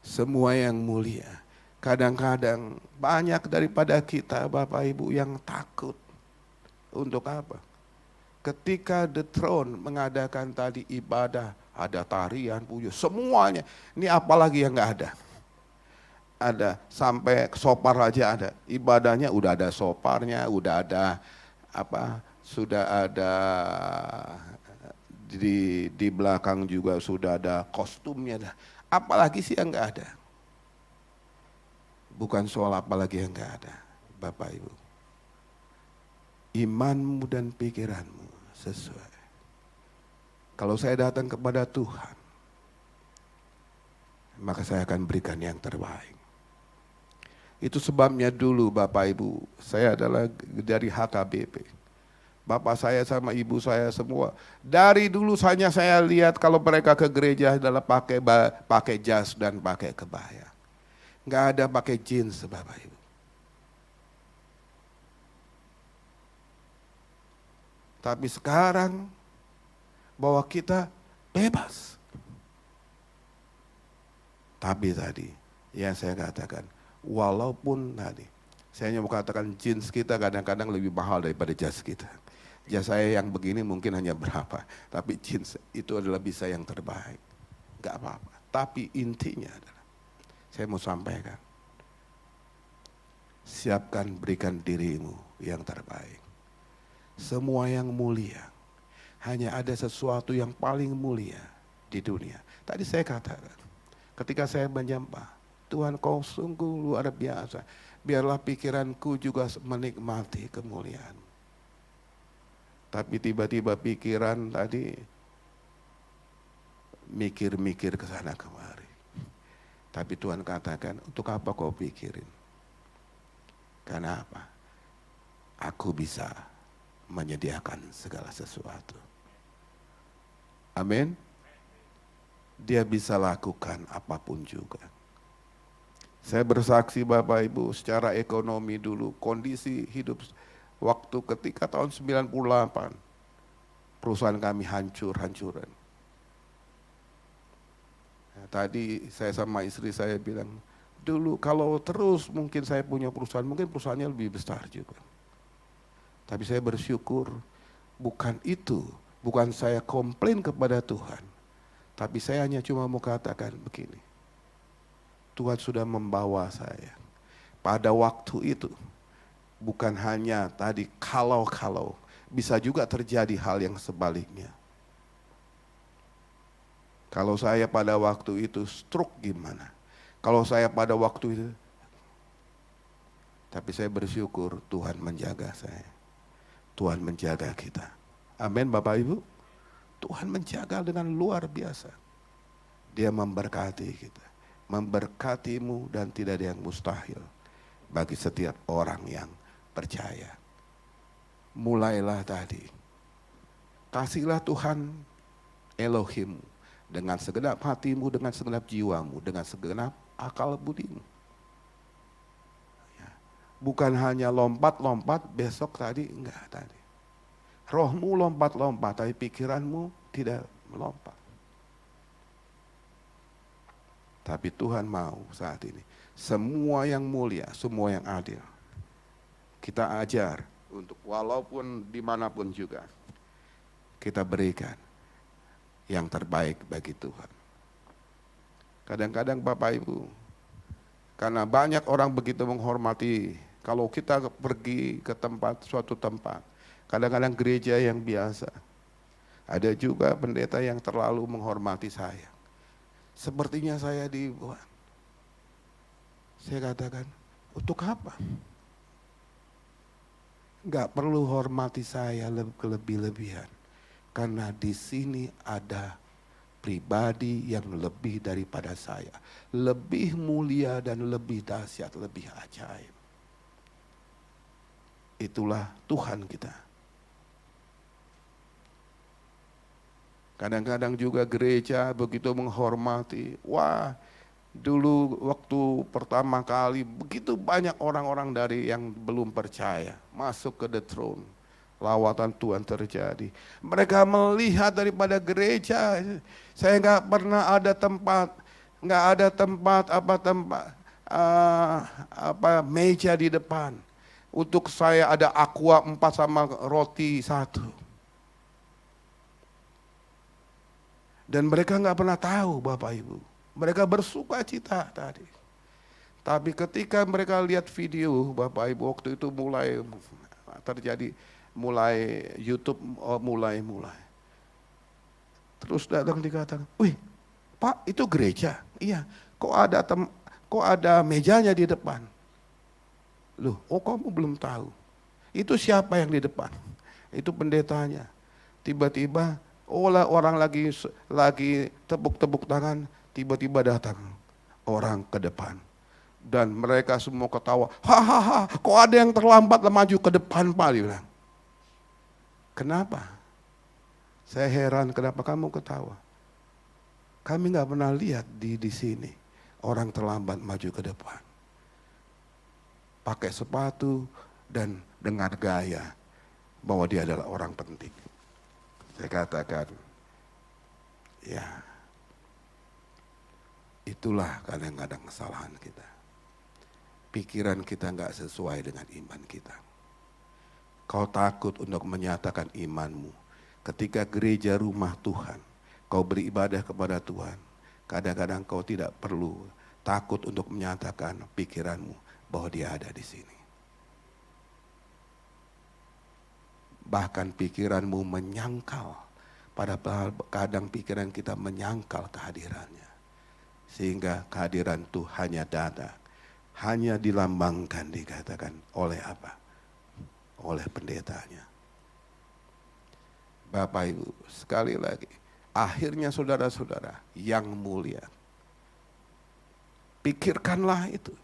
Semua yang mulia. Kadang-kadang banyak daripada kita Bapak Ibu yang takut. Untuk apa? Ketika The Throne mengadakan tadi ibadah, ada tarian, puja, semuanya. Ini apalagi yang nggak ada? Ada, sampai sopar aja ada. Ibadahnya udah ada soparnya, udah ada apa? Sudah ada di belakang juga sudah ada kostumnya. Apalagi sih yang nggak ada? Bukan soal apalagi yang nggak ada, Bapak Ibu. Imanmu dan pikiranmu sesuai. Kalau saya datang kepada Tuhan, maka saya akan berikan yang terbaik. Itu sebabnya dulu Bapak Ibu, saya adalah dari HKBP. Bapak saya sama ibu saya semua. Dari dulu hanya saya lihat kalau mereka ke gereja adalah pakai jas dan pakai kebaya. Nggak ada pakai jeans Bapak Ibu. Tapi sekarang bahwa kita bebas. Tapi tadi yang saya katakan, walaupun tadi saya hanya mau katakan jeans kita kadang-kadang lebih mahal daripada jas kita. Jas saya yang begini mungkin hanya berapa, tapi jeans itu adalah bisa yang terbaik. Gak apa-apa. Tapi intinya adalah saya mau sampaikan, siapkan berikan dirimu yang terbaik. Semua yang mulia, hanya ada sesuatu yang paling mulia di dunia. Tadi saya katakan, ketika saya menyembah, Tuhan kau sungguh luar biasa. Biarlah pikiranku juga menikmati kemuliaan. Tapi tiba-tiba pikiran tadi mikir-mikir ke sana kemari. Tapi Tuhan katakan, untuk apa kau pikirin? Karena apa? Aku bisa menyediakan segala sesuatu. Amin. Dia bisa lakukan apapun juga. Saya bersaksi Bapak Ibu, secara ekonomi dulu, kondisi hidup waktu ketika tahun 98, perusahaan kami hancur-hancuran. Tadi saya sama istri saya bilang, dulu kalau terus mungkin saya punya perusahaan, mungkin perusahaannya lebih besar juga. Tapi saya bersyukur bukan itu, bukan saya komplain kepada Tuhan. Tapi saya hanya cuma mau katakan begini, Tuhan sudah membawa saya. Pada waktu itu, bukan hanya tadi kalau-kalau, bisa juga terjadi hal yang sebaliknya. Kalau saya pada waktu itu stroke gimana? Kalau saya pada waktu itu, tapi saya bersyukur Tuhan menjaga saya. Tuhan menjaga kita. Amin Bapak Ibu. Tuhan menjaga dengan luar biasa. Dia memberkati kita. Memberkatimu dan tidak ada yang mustahil bagi setiap orang yang percaya. Mulailah tadi. Kasihlah Tuhan Elohim dengan segenap hatimu, dengan segenap jiwamu, dengan segenap akal budimu. Ya. Bukan hanya lompat-lompat besok tadi, enggak tadi. Rohmu lompat-lompat, tapi pikiranmu tidak melompat. Tapi Tuhan mau saat ini, semua yang mulia, semua yang adil, kita ajar untuk walaupun dimanapun juga, kita berikan yang terbaik bagi Tuhan. Kadang-kadang Bapak Ibu, karena banyak orang begitu menghormati, kalau kita pergi ke suatu tempat, kadang-kadang gereja yang biasa, ada juga pendeta yang terlalu menghormati saya. Sepertinya saya dibuat. Saya katakan, untuk apa? Enggak perlu hormati saya lebih-lebihan. Karena di sini ada pribadi yang lebih daripada saya. Lebih mulia dan lebih dahsyat, lebih ajaib. Itulah Tuhan kita. Kadang-kadang juga gereja begitu menghormati. Wah, dulu waktu pertama kali begitu banyak orang-orang dari yang belum percaya masuk ke the throne. Lawatan Tuhan terjadi. Mereka melihat daripada gereja. Saya nggak pernah ada tempat, meja di depan. Untuk saya ada aqua 4 sama roti 1. Dan mereka nggak pernah tahu Bapak Ibu. Mereka bersuka cita tadi. Tapi ketika mereka lihat video Bapak Ibu, waktu itu mulai terjadi, YouTube mulai. Terus datang dikatakan, wih Pak itu gereja? Iya, kok ada mejanya di depan? Loh, kamu belum tahu. Itu siapa yang di depan? Itu pendetanya. Tiba-tiba orang lagi tepuk-tepuk tangan, tiba-tiba datang orang ke depan. Dan mereka semua ketawa, hahaha, kok ada yang terlambat maju ke depan Pak, dia bilang. Kenapa? Saya heran kenapa kamu ketawa. Kami nggak pernah lihat di sini orang terlambat maju ke depan. Pakai sepatu dan dengan gaya bahwa dia adalah orang penting. Saya katakan, ya itulah kadang-kadang kesalahan kita. Pikiran kita nggak sesuai dengan iman kita. Kau takut untuk menyatakan imanmu. Ketika gereja rumah Tuhan, kau beribadah kepada Tuhan. Kadang-kadang kau tidak perlu takut untuk menyatakan pikiranmu bahwa dia ada di sini. Bahkan pikiranmu menyangkal, padahal kadang pikiran kita menyangkal kehadirannya. Sehingga kehadiran itu hanya datang, hanya dilambangkan, dikatakan oleh apa? Oleh pendetanya. Bapak Ibu, sekali lagi, akhirnya saudara-saudara yang mulia, pikirkanlah itu.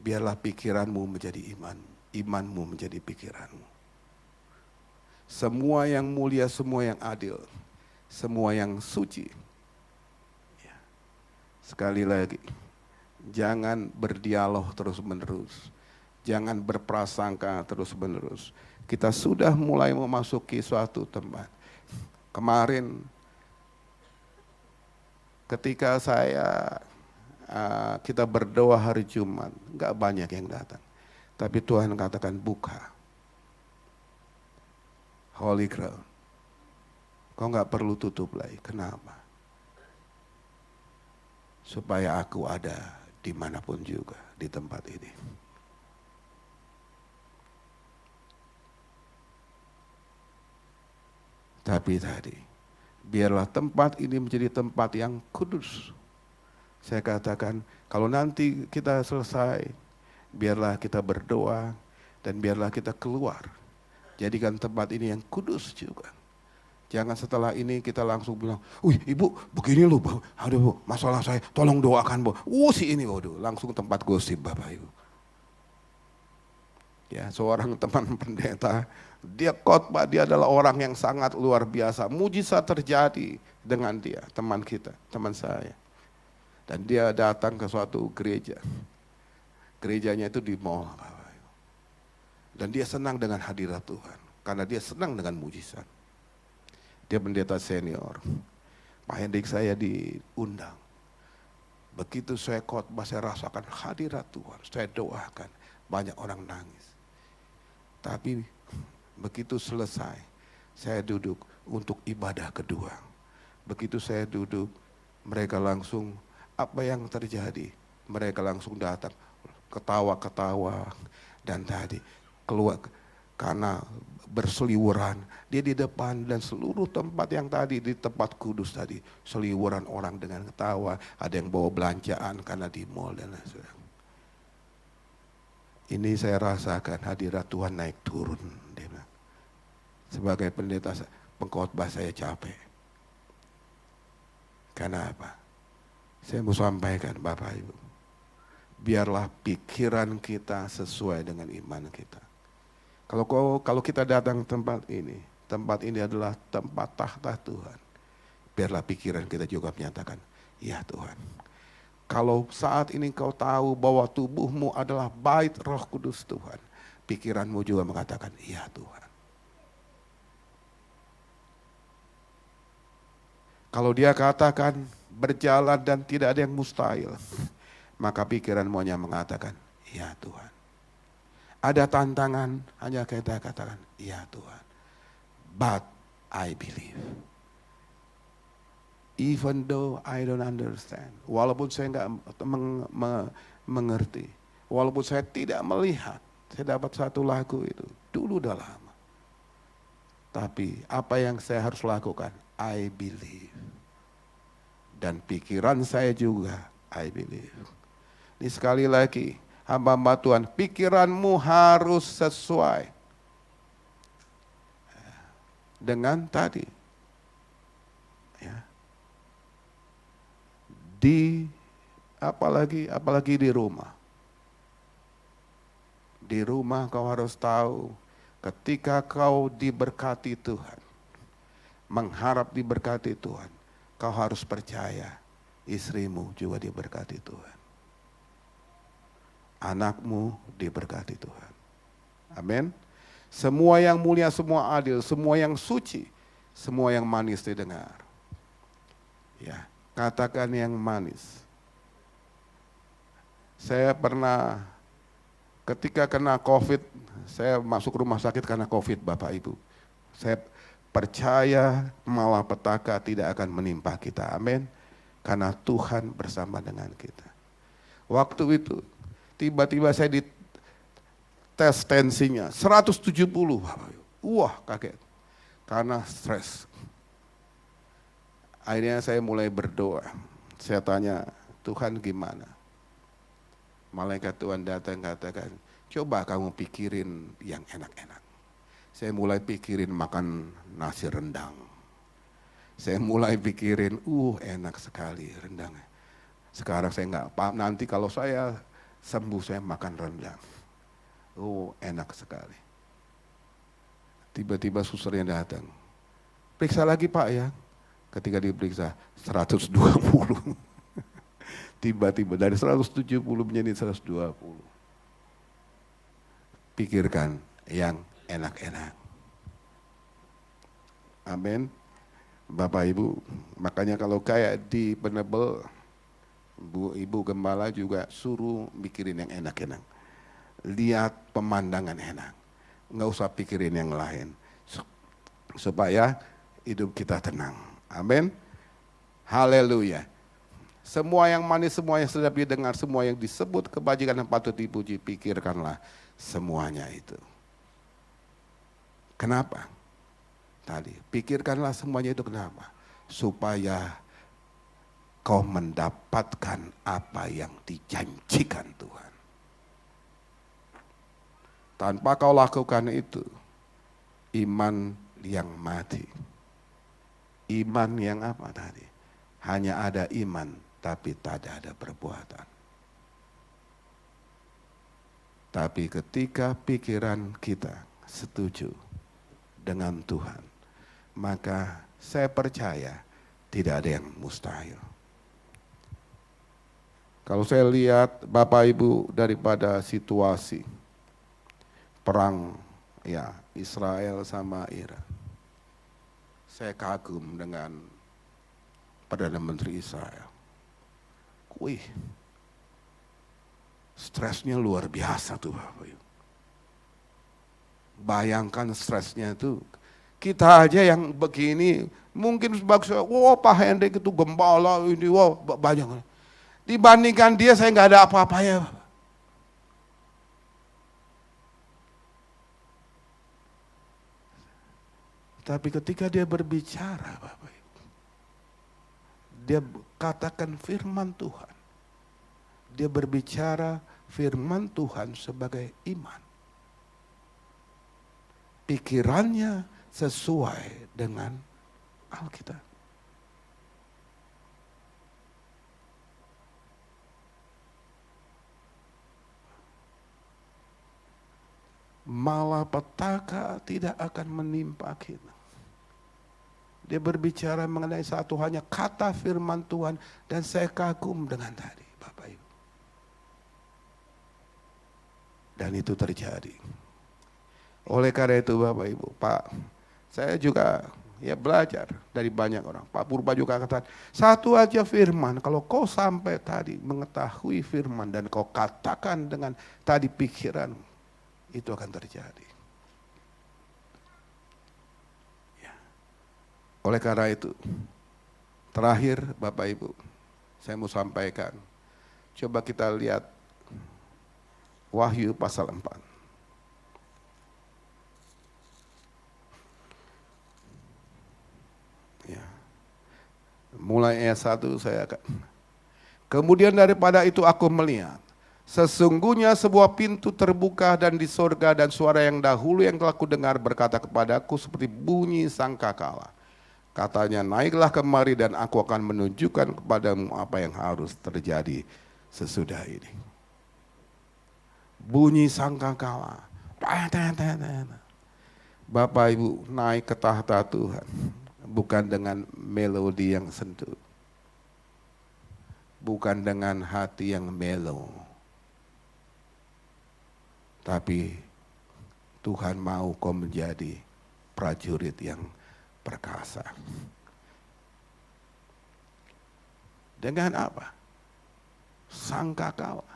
Biarlah pikiranmu menjadi imanmu, imanmu menjadi pikiranmu. Semua yang mulia, semua yang adil, semua yang suci. Ya. Sekali lagi, jangan berdialog terus-menerus. Jangan berprasangka terus-menerus. Kita sudah mulai memasuki suatu tempat. Kemarin Ketika kita berdoa hari Jumat, nggak banyak yang datang. Tapi Tuhan katakan buka. Holy ground. Kau nggak perlu tutup lagi. Kenapa? Supaya aku ada dimanapun juga di tempat ini. Tapi tadi, biarlah tempat ini menjadi tempat yang kudus. Saya katakan, kalau nanti kita selesai, biarlah kita berdoa dan biarlah kita keluar. Jadikan tempat ini yang kudus juga. Jangan setelah ini kita langsung bilang, wih ibu begini loh, aduh bu, masalah saya tolong doakan bu. Si ini waduh, langsung tempat gosip Bapak Ibu. Ya, seorang teman pendeta, dia khotbah, dia adalah orang yang sangat luar biasa. Mujizat terjadi dengan dia, teman kita, teman saya. Dan dia datang ke suatu gereja. Gerejanya itu di mall. Dan dia senang dengan hadirat Tuhan. Karena dia senang dengan mujizat. Dia pendeta senior. Pak Hendrik saya diundang. Begitu saya khotbah, saya rasakan hadirat Tuhan. Saya doakan. Banyak orang nangis. Tapi begitu selesai, saya duduk untuk ibadah kedua. Begitu saya duduk, mereka langsung, apa yang terjadi? Mereka langsung datang, ketawa-ketawa. Dan tadi keluar, karena berseliweran, dia di depan dan seluruh tempat yang tadi, di tempat kudus tadi, seliweran orang dengan ketawa, ada yang bawa belanjaan karena di mall dan lain-lain. Ini saya rasakan hadirat Tuhan naik turun. Dia bilang. Sebagai pendeta pengkhotbah saya capek. Karena apa? Saya mau sampaikan Bapak Ibu. Biarlah pikiran kita sesuai dengan iman kita. Kalau kita datang ke tempat ini adalah tempat tahta Tuhan. Biarlah pikiran kita juga menyatakan, ya Tuhan. Kalau saat ini kau tahu bahwa tubuhmu adalah bait Roh Kudus Tuhan, pikiranmu juga mengatakan, iya Tuhan. Kalau dia katakan berjalan dan tidak ada yang mustahil, maka pikiranmu hanya mengatakan, iya Tuhan. Ada tantangan, hanya kita katakan, iya Tuhan. But I believe. Even though I don't understand, walaupun saya nggak mengerti, walaupun saya tidak melihat, saya dapat satu lagu itu, dulu udah lama. Tapi apa yang saya harus lakukan? I believe. Dan pikiran saya juga, I believe. Ini sekali lagi, hamba-hamba Tuhan, pikiranmu harus sesuai dengan tadi. Ya. Apalagi di rumah. Di rumah kau harus tahu, ketika kau diberkati Tuhan, mengharap diberkati Tuhan, kau harus percaya istrimu juga diberkati Tuhan. Anakmu diberkati Tuhan. Amin. Semua yang mulia, semua adil, semua yang suci, semua yang manis didengar. Ya. Katakan yang manis. Saya pernah ketika kena COVID, saya masuk rumah sakit karena COVID Bapak Ibu. Saya percaya malapetaka tidak akan menimpa kita. Amin. Karena Tuhan bersama dengan kita. Waktu itu tiba-tiba saya dites tensinya 170 Bapak Ibu. Wah kaget. Karena stres. Akhirnya saya mulai berdoa. Saya tanya, Tuhan gimana? Malaikat Tuhan datang katakan, coba kamu pikirin yang enak-enak. Saya mulai pikirin makan nasi rendang. Saya mulai pikirin, enak sekali rendang. Sekarang saya nggak paham, nanti kalau saya sembuh saya makan rendang. Enak sekali. Tiba-tiba susternya datang. Periksa lagi Pak ya. Ketika diperiksa 120. Tiba-tiba dari 170 menjadi 120. Pikirkan yang enak-enak. Amin. Bapak Ibu, makanya kalau kayak di Penebel, Ibu Gembala juga suruh mikirin yang enak-enak. Lihat pemandangan enak, nggak usah pikirin yang lain. Supaya hidup kita tenang. Amin. Haleluya. Semua yang manis, semua yang sedap didengar, semua yang disebut kebajikan yang patut dipuji, pikirkanlah semuanya itu. Kenapa? Tadi, pikirkanlah semuanya itu kenapa? Supaya kau mendapatkan apa yang dijanjikan Tuhan. Tanpa kau lakukan itu, iman yang mati. Iman yang apa tadi? Hanya ada iman, tapi tak ada perbuatan. Tapi ketika pikiran kita setuju dengan Tuhan, maka saya percaya tidak ada yang mustahil. Kalau saya lihat Bapak Ibu daripada situasi perang ya Israel sama Iran, saya kagum dengan Perdana Menteri Israel. Wih, stresnya luar biasa tuh Bapak Ibu. Bayangkan stresnya itu. Kita aja yang begini, mungkin sebagai, wah Pak Hendrik itu gembala ini, wah banyak. Dibandingkan dia saya nggak ada apa-apanya. Tapi ketika dia berbicara, Bapak Ibu, dia katakan firman Tuhan. Dia berbicara firman Tuhan sebagai iman. Pikirannya sesuai dengan Alkitab. Malapetaka tidak akan menimpa kita. Dia berbicara mengenai satu hanya kata firman Tuhan dan saya kagum dengan tadi, Bapak Ibu. Dan itu terjadi. Oleh karena itu Bapak Ibu, Pak, saya juga ya belajar dari banyak orang. Pak Purba juga katakan, satu aja firman, kalau kau sampai tadi mengetahui firman dan kau katakan dengan tadi pikiran, itu akan terjadi. Ya. Oleh karena itu, terakhir Bapak Ibu, saya mau sampaikan, coba kita lihat Wahyu pasal 4. Ya. Mulai ayat 1 saya akan. Kemudian daripada itu aku melihat, sesungguhnya sebuah pintu terbuka dan di sorga dan suara yang dahulu yang telah kudengar berkata kepadaku seperti bunyi sangkakala. Katanya, naiklah kemari dan aku akan menunjukkan kepadamu apa yang harus terjadi sesudah ini. Bunyi sangkakala. Bapak Ibu naik ke tahta Tuhan. Bukan dengan melodi yang sendu. Bukan dengan hati yang melo. Tapi Tuhan mau kau menjadi prajurit yang perkasa. Dengan apa? Sangkakala.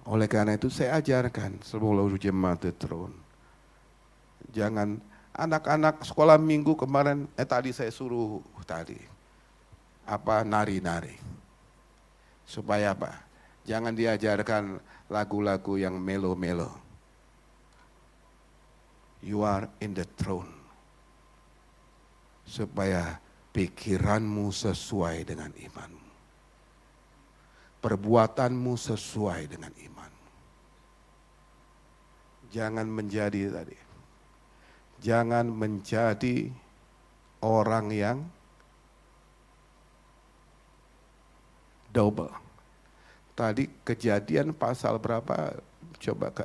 Oleh karena itu saya ajarkan seluruh jemaat Throne. Jangan anak-anak sekolah minggu kemarin, tadi saya suruh tadi nari-nari. Supaya apa? Jangan diajarkan lagu-lagu yang melo-melo. You are in the throne. Supaya pikiranmu sesuai dengan imanmu. Perbuatanmu sesuai dengan imanmu. Jangan menjadi tadi. Jangan menjadi orang yang double. Tadi Kejadian pasal berapa? Coba ke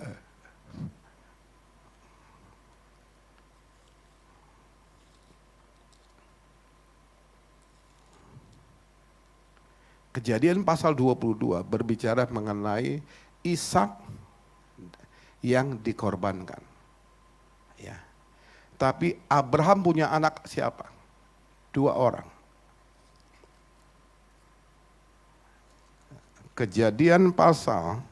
Kejadian pasal 22 berbicara mengenai Ishak yang dikorbankan. Ya. Tapi Abraham punya anak siapa? 2 orang. Kejadian pasal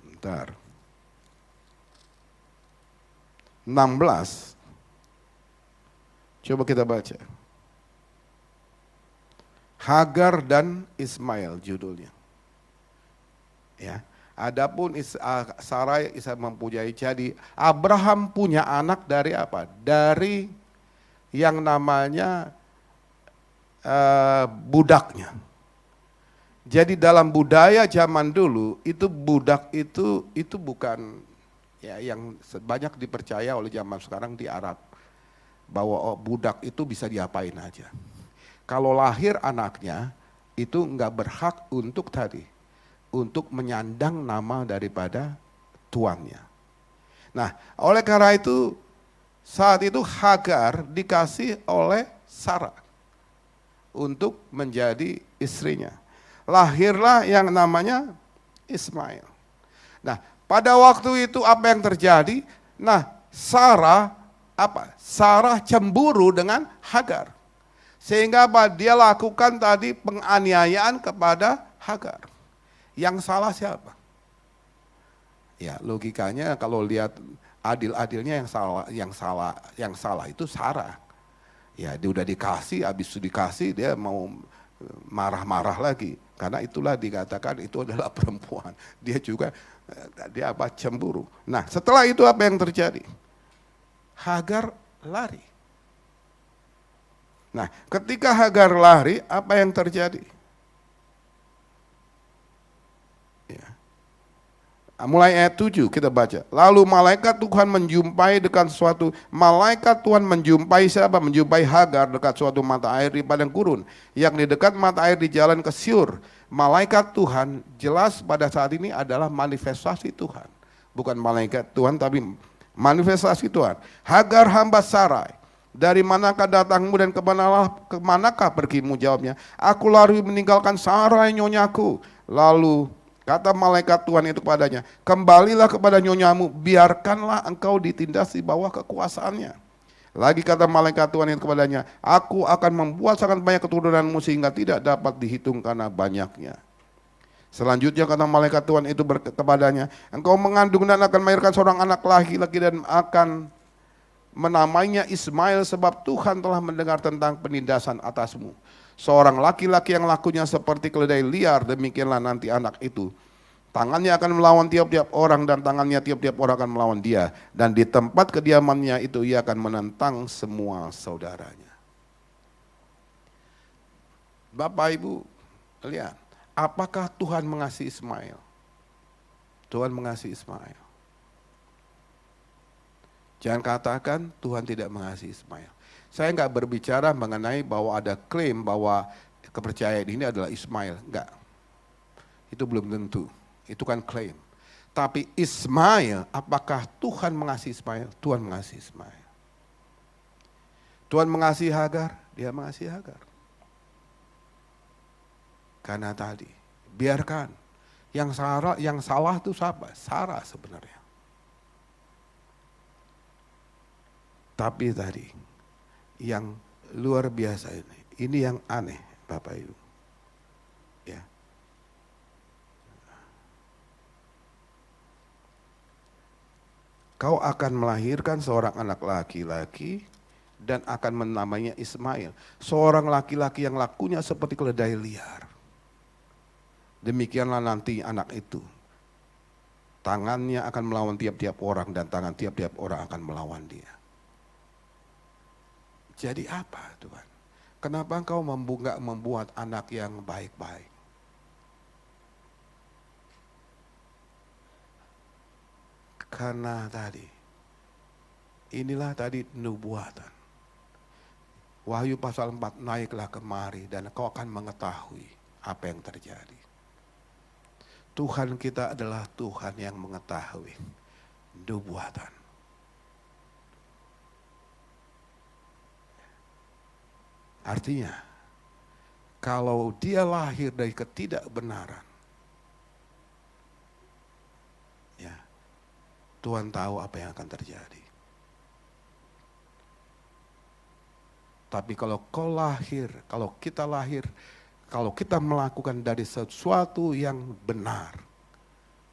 bentar. 16. Coba kita baca. Hagar dan Ismail judulnya. Ya. Adapun Sarai mempunyai, jadi Abraham punya anak dari apa? Dari yang namanya budaknya. Jadi dalam budaya zaman dulu itu budak itu bukan ya yang banyak dipercaya oleh zaman sekarang di Arab, bahwa budak itu bisa diapain aja. Kalau lahir anaknya itu nggak berhak untuk menyandang nama daripada tuannya. Nah, oleh karena itu saat itu Hagar dikasih oleh Sarah untuk menjadi istrinya. Lahirlah yang namanya Ismail. Nah, pada waktu itu apa yang terjadi? Nah, Sarah cemburu dengan Hagar. Sehingga apa? Dia lakukan tadi penganiayaan kepada Hagar. Yang salah siapa? Ya, logikanya kalau lihat adil-adilnya yang salah itu Sarah. Ya, dia udah dikasih, habis itu dikasih dia mau marah-marah lagi. Karena itulah dikatakan itu adalah perempuan. Dia juga cemburu. Nah, setelah itu apa yang terjadi? Hagar lari. Nah, ketika Hagar lari, apa yang terjadi? Ya. Mulai ayat 7 kita baca. Lalu malaikat Tuhan menjumpai siapa? Menjumpai Hagar dekat suatu mata air di padang gurun, yang di dekat mata air di jalan ke Syur. Malaikat Tuhan jelas pada saat ini adalah manifestasi Tuhan. Bukan malaikat Tuhan tapi manifestasi Tuhan. Hagar hamba Sarai, dari manakah datangmu dan kemanakah pergimu? Jawabnya, aku lari meninggalkan Sarai nyonyaku. Lalu kata malaikat Tuhan itu kepadanya, kembalilah kepada nyonyamu, biarkanlah engkau ditindas di bawah kekuasaannya. Lagi kata malaikat Tuhan itu kepadanya, aku akan membuat sangat banyak keturunanmu sehingga tidak dapat dihitung karena banyaknya. Selanjutnya kata malaikat Tuhan itu kepadanya, engkau mengandung dan akan melahirkan seorang anak laki-laki dan akan menamainya Ismail, sebab Tuhan telah mendengar tentang penindasan atasmu. Seorang laki-laki yang lakunya seperti keledai liar, demikianlah nanti anak itu. Tangannya akan melawan tiap-tiap orang dan tangannya tiap-tiap orang akan melawan dia. Dan di tempat kediamannya itu ia akan menentang semua saudaranya. Bapak Ibu, lihat, apakah Tuhan mengasihi Ismail? Tuhan mengasihi Ismail. Jangan katakan Tuhan tidak mengasihi Ismail. Saya enggak berbicara mengenai bahwa ada klaim bahwa kepercayaan ini adalah Ismail. Enggak. Itu belum tentu. Itu kan klaim. Tapi Ismail, apakah Tuhan mengasihi Ismail? Tuhan mengasihi Ismail. Tuhan mengasihi Hagar? Dia mengasihi Hagar. Karena tadi, biarkan. Yang salah itu siapa? Sarah sebenarnya. Tapi tadi, yang luar biasa ini yang aneh Bapak Ibu. Ya. Kau akan melahirkan seorang anak laki-laki dan akan menamainya Ismail. Seorang laki-laki yang lakunya seperti keledai liar. Demikianlah nanti anak itu. Tangannya akan melawan tiap-tiap orang dan tangan tiap-tiap orang akan melawan dia. Jadi apa Tuhan? Kenapa engkau enggak membuat anak yang baik-baik? Karena tadi, inilah tadi nubuatan. Wahyu pasal 4, naiklah kemari dan kau akan mengetahui apa yang terjadi. Tuhan kita adalah Tuhan yang mengetahui nubuatan. Artinya, kalau dia lahir dari ketidakbenaran, ya, Tuhan tahu apa yang akan terjadi. Tapi kalau kita lahir, kalau kita melakukan dari sesuatu yang benar,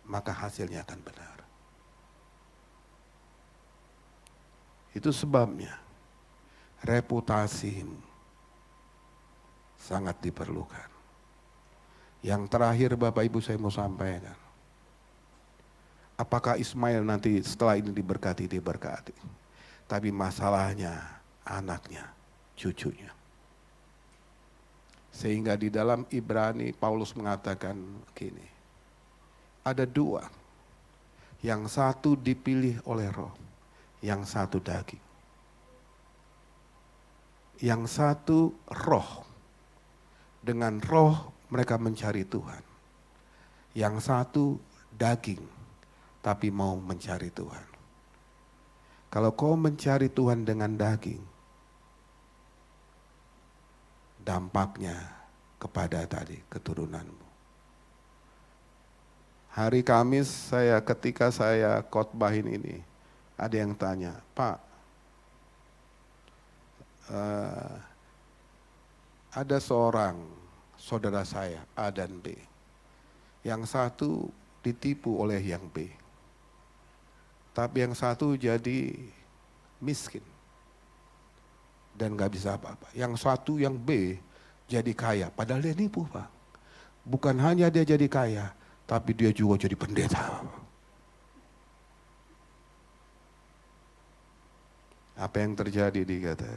maka hasilnya akan benar. Itu sebabnya reputasimu sangat diperlukan. Yang terakhir Bapak Ibu saya mau sampaikan. Apakah Ismail nanti setelah ini diberkati? Tapi masalahnya anaknya, cucunya. Sehingga di dalam Ibrani Paulus mengatakan gini, ada dua, yang satu dipilih oleh roh, yang satu daging. Yang satu roh, dengan roh mereka mencari Tuhan. Yang satu daging, tapi mau mencari Tuhan. Kalau kau mencari Tuhan dengan daging, dampaknya kepada tadi keturunanmu. Hari Kamis ketika saya khotbahin ini, ada yang tanya, Pak, ada seorang saudara saya, A dan B. Yang satu ditipu oleh yang B. Tapi yang satu jadi miskin. Dan gak bisa apa-apa. Yang satu yang B jadi kaya. Padahal dia nipu, Pak. Bukan hanya dia jadi kaya, tapi dia juga jadi pendeta. Apa yang terjadi dikata,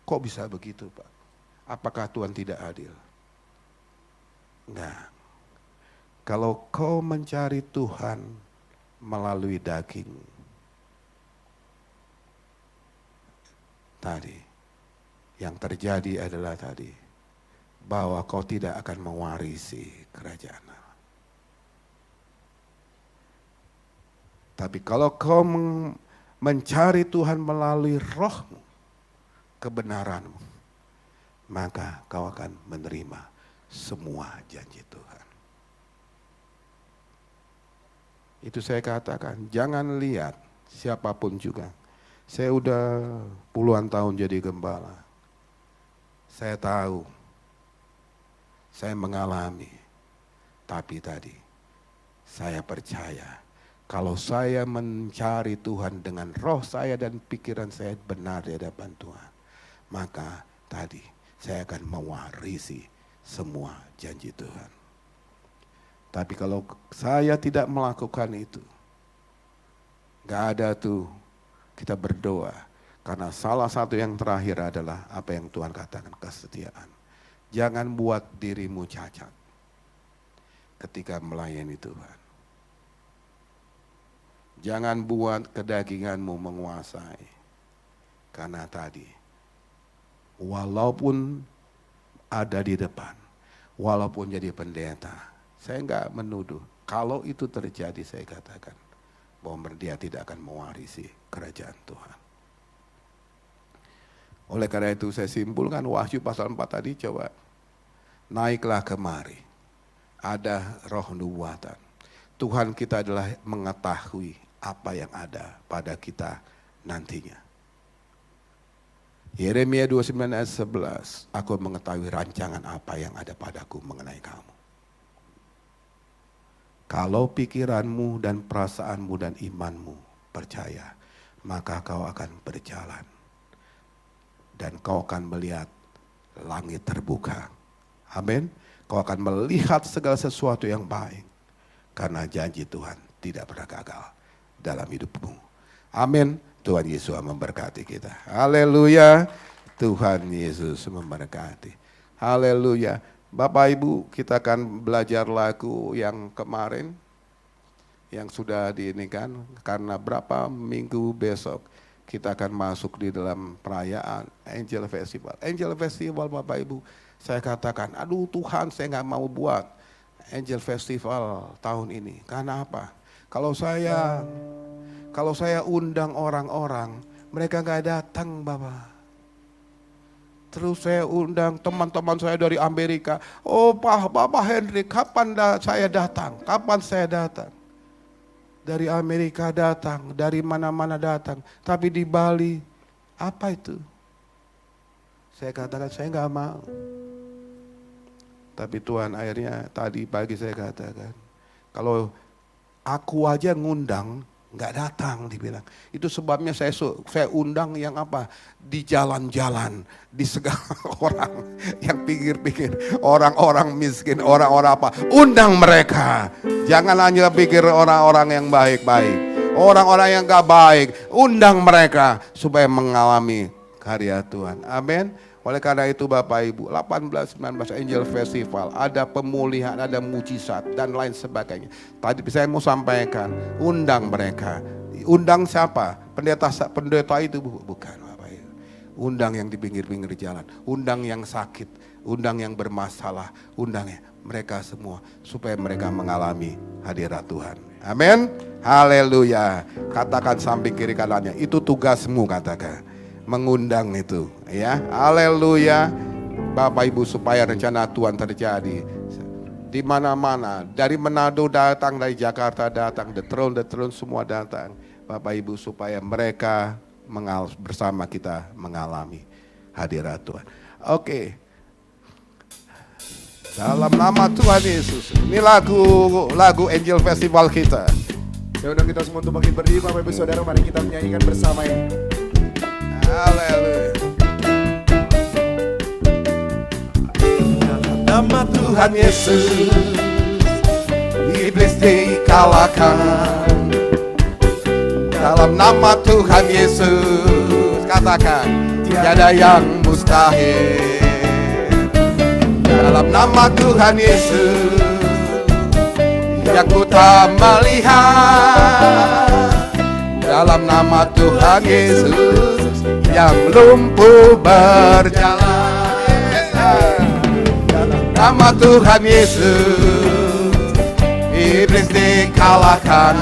kok bisa begitu, Pak? Apakah Tuhan tidak adil? Enggak. Kalau kau mencari Tuhan melalui daging, tadi, yang terjadi adalah tadi, bahwa kau tidak akan mewarisi kerajaan Allah. Tapi kalau kau mencari Tuhan melalui rohmu, kebenaranmu, maka kau akan menerima semua janji Tuhan. Itu saya katakan, jangan lihat siapapun juga. Saya udah puluhan tahun jadi gembala. Saya tahu, saya mengalami, tapi tadi saya percaya kalau saya mencari Tuhan dengan roh saya dan pikiran saya benar di hadapan Tuhan, maka tadi saya akan mewarisi semua janji Tuhan. Tapi kalau saya tidak melakukan itu, gak ada tuh kita berdoa. Karena salah satu yang terakhir adalah apa yang Tuhan katakan, kesetiaan. Jangan buat dirimu cacat ketika melayani Tuhan. Jangan buat kedaginganmu menguasai. Karena tadi, walaupun ada di depan, walaupun jadi pendeta, saya enggak menuduh. Kalau itu terjadi, saya katakan bahwa dia tidak akan mewarisi kerajaan Tuhan. Oleh karena itu saya simpulkan Wahyu pasal 4 tadi, coba naiklah kemari. Ada roh nubuatan. Tuhan kita adalah mengetahui apa yang ada pada kita nantinya. Yeremia 29 ayat 11, aku mengetahui rancangan apa yang ada padaku mengenai kamu. Kalau pikiranmu dan perasaanmu dan imanmu percaya, maka kau akan berjalan. Dan kau akan melihat langit terbuka. Amin. Kau akan melihat segala sesuatu yang baik. Karena janji Tuhan tidak pernah gagal dalam hidupmu. Amin. Tuhan Yesus memberkati kita. Haleluya. Tuhan Yesus memberkati. Haleluya. Bapak Ibu, kita akan belajar lagu yang kemarin. Yang sudah diinikan. Karena berapa minggu besok kita akan masuk di dalam perayaan Angel Festival. Angel Festival Bapak Ibu, saya katakan, aduh Tuhan saya nggak mau buat Angel Festival tahun ini. Karena apa? Kalau saya undang orang-orang, mereka nggak datang Bapak. Terus saya undang teman-teman saya dari Amerika. Oh Bapak Henry, kapan saya datang? Kapan saya datang? Dari Amerika datang, dari mana-mana datang. Tapi di Bali, apa itu? Saya katakan saya nggak mau. Tapi Tuhan akhirnya tadi pagi saya katakan, kalau aku aja ngundang, nggak datang dibilang. Itu sebabnya saya undang yang apa? Di jalan-jalan, di segala orang yang pikir-pikir, orang-orang miskin, orang-orang apa. Undang mereka. Jangan hanya pikir orang-orang yang baik-baik. Orang-orang yang gak baik, undang mereka supaya mengalami karya Tuhan. Amin. Oleh karena itu Bapak Ibu, 18-19 Angel Festival, ada pemulihan, ada mujizat dan lain sebagainya. Tadi saya mau sampaikan, undang mereka. Undang siapa? Pendeta itu bukan Bapak Ibu. Undang yang di pinggir-pinggir jalan, undang yang sakit, undang yang bermasalah, undang mereka semua supaya mereka mengalami hadirat Tuhan. Amin. Haleluya. Katakan samping kiri kanannya, itu tugasmu, katakan. Mengundang itu, ya. Haleluya. Bapak Ibu, supaya rencana Tuhan terjadi di mana-mana, dari Manado datang, dari Jakarta datang, the throne semua datang. Bapak Ibu, supaya mereka bersama kita mengalami hadirat Tuhan. Oke. Dalam nama Tuhan Yesus. Ini lagu Angel Festival kita. Saya undang kita semua untuk bangkit berdiri, Bapak Ibu Saudara, mari kita menyanyikan bersama ini. Haleluya. Dalam nama Tuhan Yesus, iblis dikalahkan. Dalam nama Tuhan Yesus, katakan tiada yang mustahil. Dalam nama Tuhan Yesus, yang ku tak melihat. Dalam nama Tuhan Yesus, yang lumpuh berjalan. Dalam nama Tuhan Yesus, iblis dikalahkan.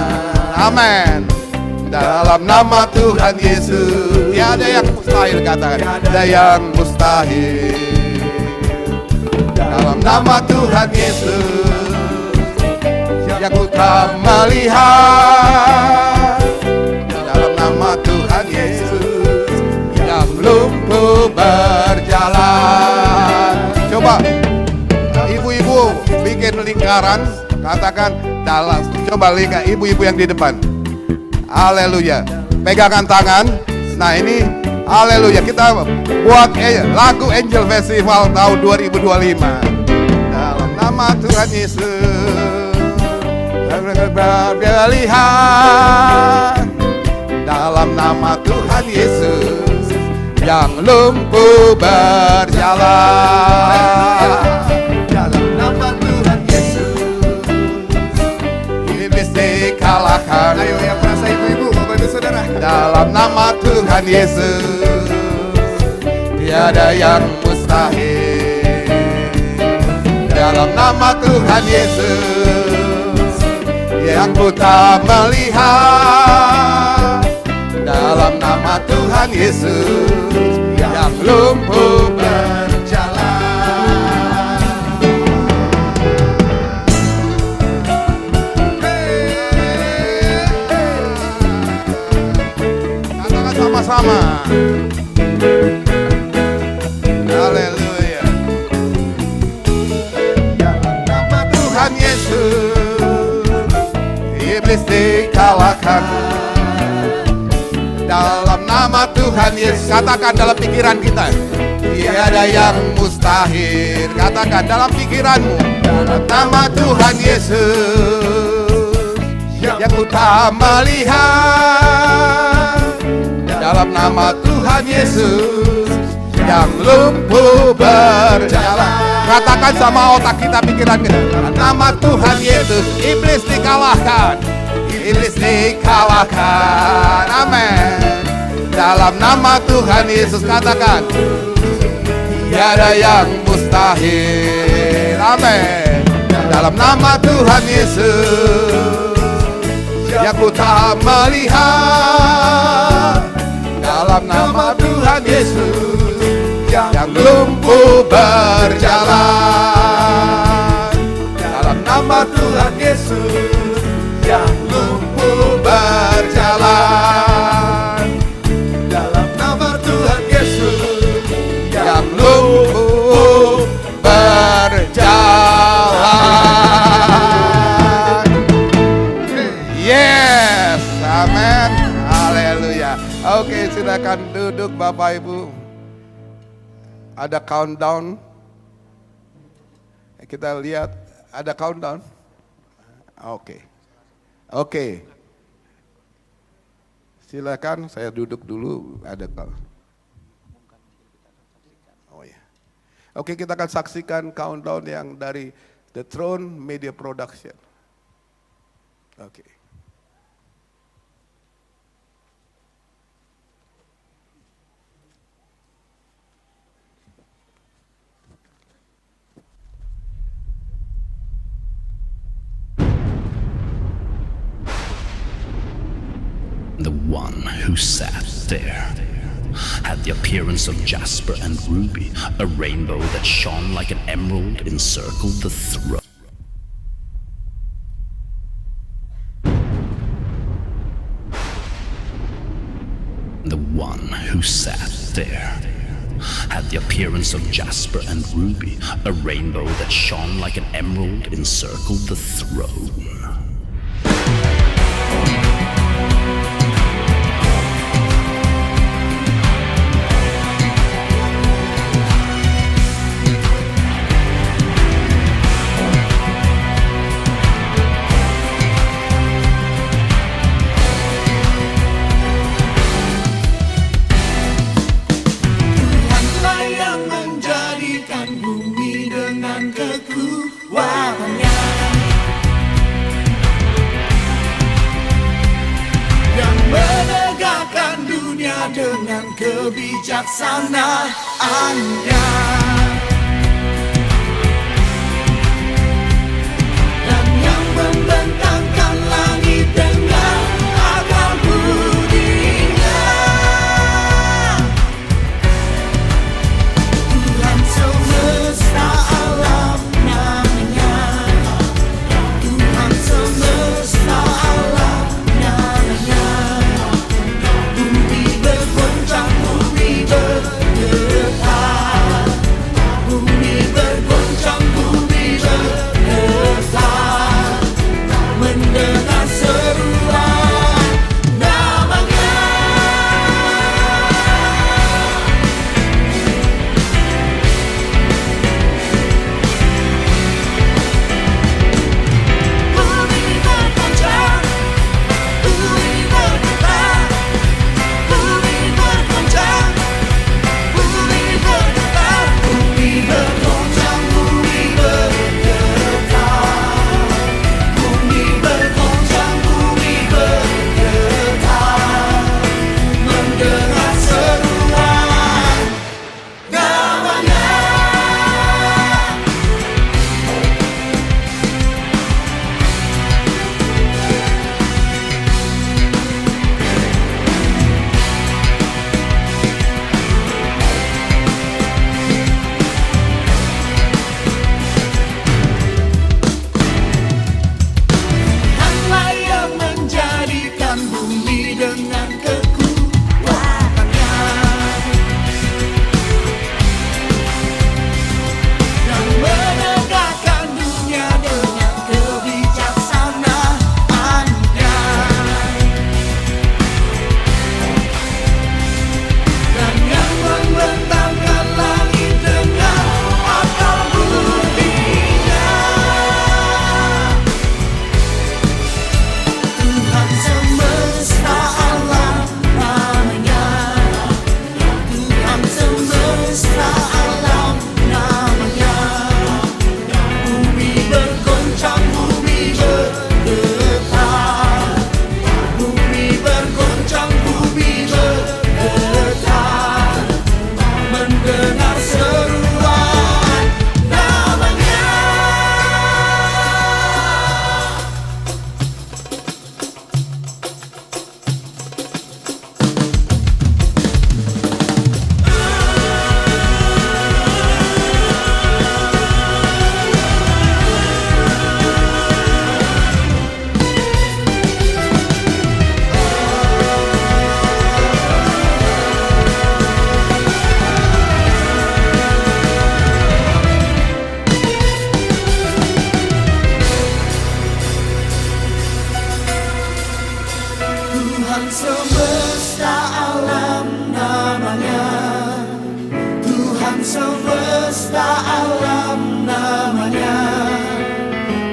Amin. Dalam nama Tuhan Yesus, tiada yang mustahil, katakan tiada yang mustahil. Dalam nama Tuhan Yesus, yang ku tak melihat. Dalam nama Tuhan Yesus, yang lumpuh berjalan. Coba ibu-ibu bikin lingkaran, katakan dalam. Coba lingkar, ibu-ibu yang di depan. Haleluya. Pegangkan tangan. Nah ini haleluya, kita buat lagu Angel Festival tahun 2025. Dalam nama Tuhan Yesus, berlihat. Dalam nama Tuhan Yesus, yang lumpuh berjalan. Dalam nama Tuhan Yesus, iblis dikalahkan. Ayo yang merasa ibu-ibu, Bapak Ibu Saudara. Dalam nama Tuhan Yesus, tiada yang mustahil. Dalam nama Tuhan Yesus, yang ku tak melihat. Dalam nama Tuhan Yesus, yang lumpuh berjalan. Katakan sama-sama. Haleluya. Dalam nama Tuhan Yesus, iblis dikalahkan. Dalam nama Tuhan Yesus, katakan dalam pikiran kita, tiada yang mustahil. Katakan dalam pikiranmu, dalam nama Tuhan Yesus, yang ku tak melihat. Dalam nama Tuhan Yesus, yang lumpuh berjalan. Katakan sama otak kita, pikiran kita, dalam nama Tuhan Yesus, iblis dikalahkan. Iblis dikalahkan. Amin. Dalam nama Tuhan Yesus, katakan tiada yang mustahil. Amin. Dalam nama Tuhan Yesus, yang ku tak melihat. Dalam nama Tuhan Yesus, yang lumpuh berjalan. Dalam nama Tuhan Yesus, yang lumpuh berjalan. Dalam nama Tuhan Yesus, yang lumpuh berjalan. Yes, amin, haleluya. Oke, silakan duduk Bapak Ibu. Ada countdown. Kita lihat, ada countdown. Oke. Silakan, saya duduk dulu. Ada countdown. Oh ya. Oke, kita akan saksikan countdown yang dari The Throne Media Production. Oke. The one who sat there had the appearance of jasper and ruby. A rainbow that shone like an emerald encircled the throne. The one who sat there had the appearance of jasper and ruby. A rainbow that shone like an emerald encircled the throne. Dengan kebijaksanaannya dan yang membentangkan langit dengan akal budinya. Tuhan semesta alam namanya, Tuhan semesta alam namanya. Bumi bergoncang, bumi bergetar, Tuhan semesta alam namanya, Tuhan semesta alam namanya.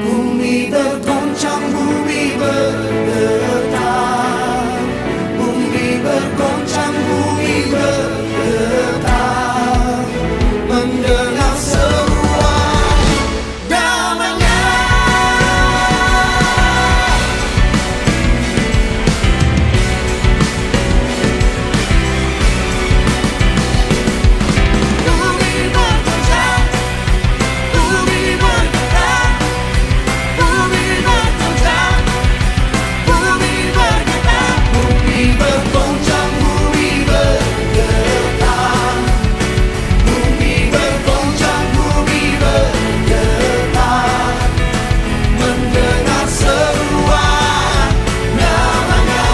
Bumi bergoncang, bumi bergetar, bumi bergoncang, bumi bergetar, mendengar seruan damai-Nya. Bumi bergoncang, bumi bergetar, bumi bergoncang, bumi bergetar, bumi bergoncang, bumi bergetar, bumi bergoncang, bumi bergetar, mendengar seruan namanya,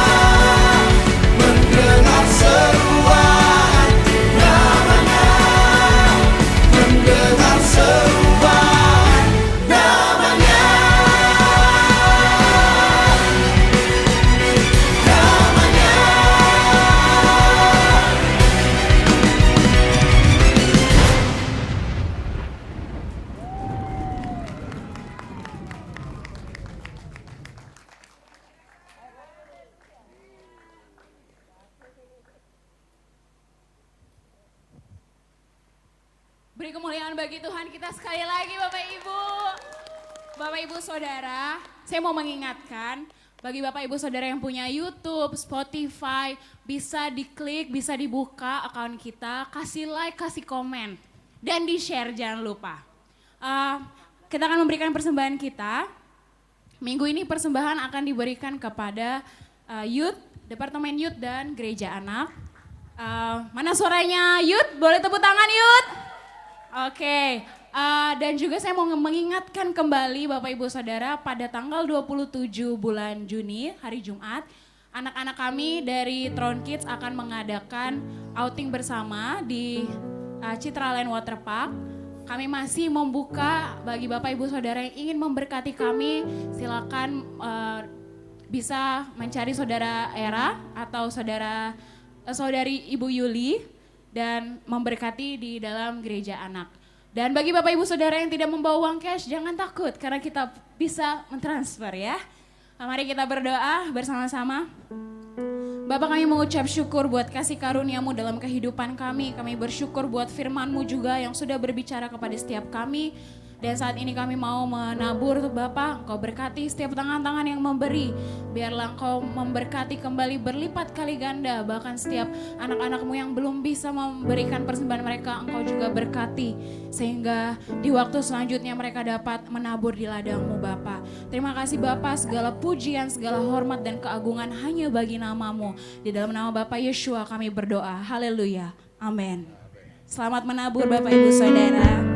mendengar seruan namanya, mendengar seruan namanya, namanya. Beri kemuliaan bagi Tuhan kita sekali lagi Bapak Ibu. Bapak Ibu Saudara, saya mau mengingatkan bagi Bapak Ibu Saudara yang punya YouTube, Spotify, bisa diklik, bisa dibuka akun kita, kasih like, kasih komen, dan di-share jangan lupa. Kita akan memberikan persembahan kita. Minggu ini persembahan akan diberikan kepada youth, Departemen Youth dan Gereja Anak. Mana suaranya youth? Boleh tepuk tangan youth? Oke, dan juga saya mau mengingatkan kembali Bapak Ibu Saudara pada tanggal 27 bulan Juni, hari Jumat, anak-anak kami dari Throne Kids akan mengadakan outing bersama di Citraland Waterpark. Kami masih membuka bagi Bapak Ibu Saudara yang ingin memberkati kami, silakan bisa mencari Saudara Era atau saudari Ibu Yuli dan memberkati di dalam gereja anak. Dan bagi Bapak Ibu Saudara yang tidak membawa uang cash, jangan takut karena kita bisa mentransfer ya. Mari kita berdoa bersama-sama. Bapak, kami mengucap syukur buat kasih karunia-Mu dalam kehidupan kami. Kami bersyukur buat firman-Mu juga yang sudah berbicara kepada setiap kami. Dan saat ini kami mau menabur tuh Bapak, Engkau berkati setiap tangan-tangan yang memberi. Biarlah Engkau memberkati kembali berlipat kali ganda. Bahkan setiap anak-anak-Mu yang belum bisa memberikan persembahan mereka, Engkau juga berkati. Sehingga di waktu selanjutnya mereka dapat menabur di ladang-Mu Bapak. Terima kasih Bapak, segala pujian, segala hormat dan keagungan hanya bagi nama-Mu. Di dalam nama Bapak Yeshua kami berdoa. Haleluya. Amin. Selamat menabur Bapak Ibu Saudara.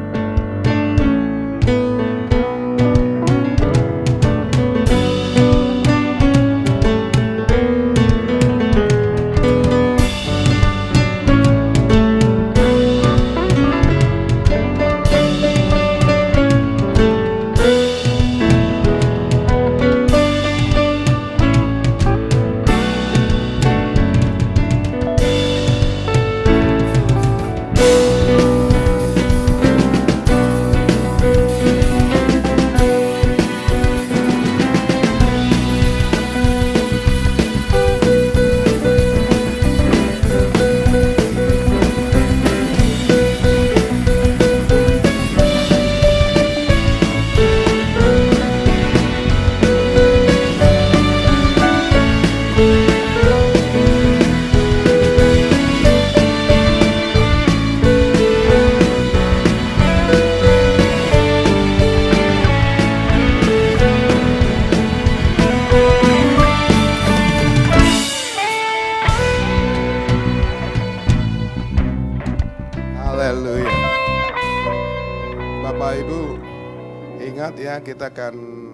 ingat ya, kita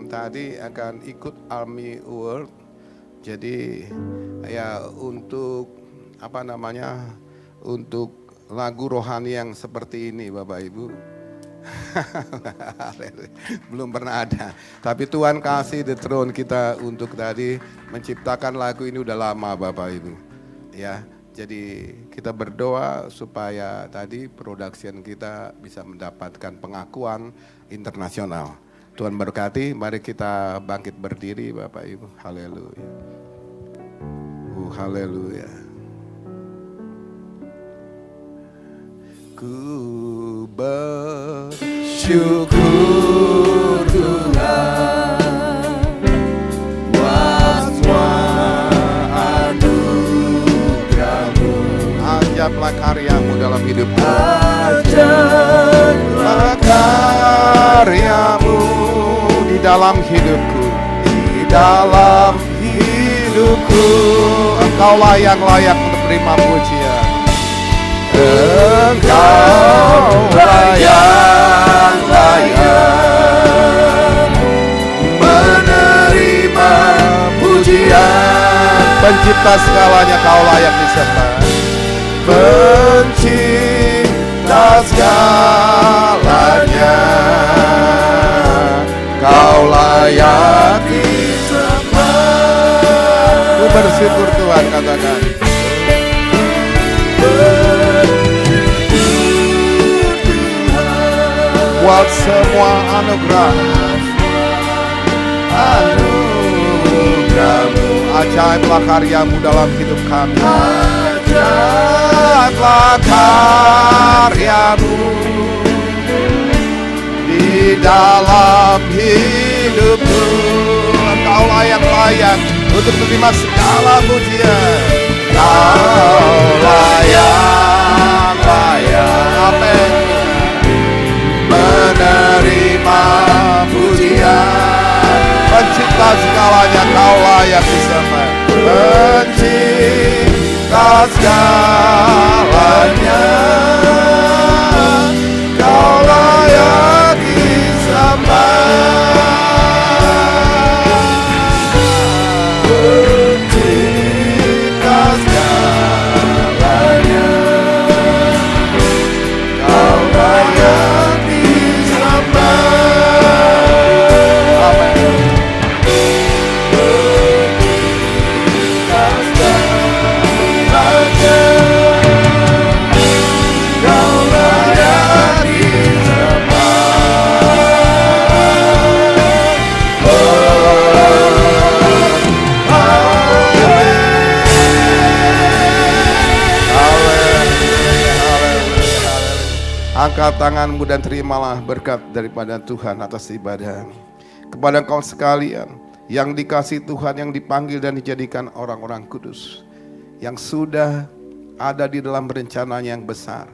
tadi akan ikut Army World. Jadi ya untuk untuk lagu rohani yang seperti ini Bapak Ibu. Belum pernah ada. Tapi Tuhan kasih the throne kita untuk tadi menciptakan lagu ini udah lama Bapak Ibu. Ya, jadi kita berdoa supaya tadi production kita bisa mendapatkan pengakuan internasional. Tuhan berkati, mari kita bangkit berdiri Bapak Ibu. Haleluya. Haleluya. Ku bersyukur Tuhan semua anugerah-Mu. Ajaiblah karya-Mu dalam hidupku. Ajaiblah karya-Mu di dalam hidupku. Di dalam hidupku. Engkaulah yang layak untuk menerima pujian. Engkaulah yang layak menerima pujian. Pencipta segalanya Kau layak disembah. Pencipta segalanya Kau layak disembah. Ku bersyukur Tuhan, katakan. Buat semua anugerah-Mu, ajaiblah karya-Mu dalam hidup kami. Ajaiblah karya-Mu di dalam hidupku. Engkau layak untuk menerima segala pujian. Kau layak, amin, menerima pujian. Pencipta segalanya Kau layak disembah. Pencipta segalanya Kau layak disembah. Pencipta segalanya Kau layak disembah. Amin. Pencipta segalanya Kau layak disembah. Angkat tanganmu dan terimalah berkat daripada Tuhan atas ibadah. Kepada kaum sekalian yang dikasihi Tuhan, yang dipanggil dan dijadikan orang-orang kudus, yang sudah ada di dalam rencananya yang besar.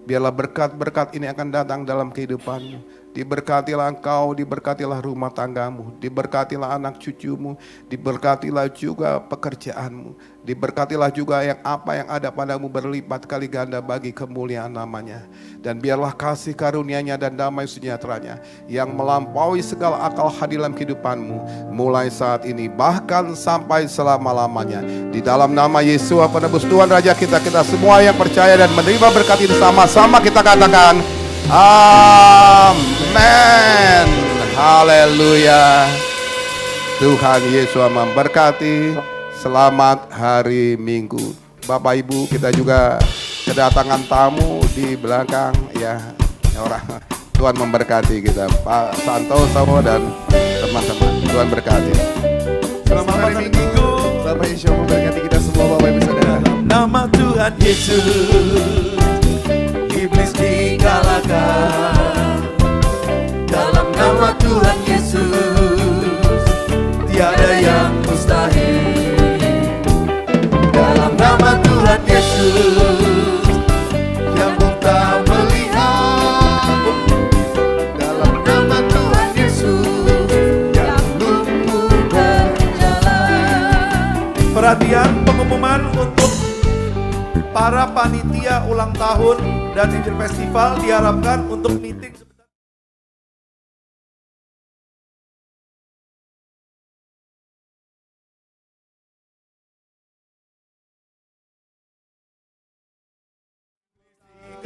Biarlah berkat-berkat ini akan datang dalam kehidupanmu. Diberkatilah engkau, diberkatilah rumah tanggamu, diberkatilah anak cucumu, diberkatilah juga pekerjaanmu, diberkatilah juga yang apa yang ada padamu berlipat kali ganda bagi kemuliaan namanya. Dan biarlah kasih karunia-Nya dan damai sejahteranya yang melampaui segala akal hadir dalam kehidupanmu mulai saat ini bahkan sampai selama-lamanya. Di dalam nama Yesus penebus Tuhan Raja kita semua yang percaya dan menerima berkat ini sama-sama kita katakan amin. Haleluya. Tuhan Yesus memberkati. Selamat hari Minggu. Bapak Ibu, kita juga kedatangan tamu di belakang ya, orang. Tuhan memberkati kita, Pak Santoso dan teman-teman. Tuhan berkati. Selamat hari Minggu. Bapak Yesus memberkati kita semua Bapak Ibu Saudara. Nama Tuhan Yesus, iblis dikalahkan. Dalam nama Tuhan Yesus, tiada yang mustahil. Dalam nama Tuhan Yesus, yang buta melihat. Dalam nama Tuhan Yesus, yang lumpuh berjalan. Perhatian, pengumuman untuk para panitia ulang tahun dan Injil Festival diharapkan untuk meeting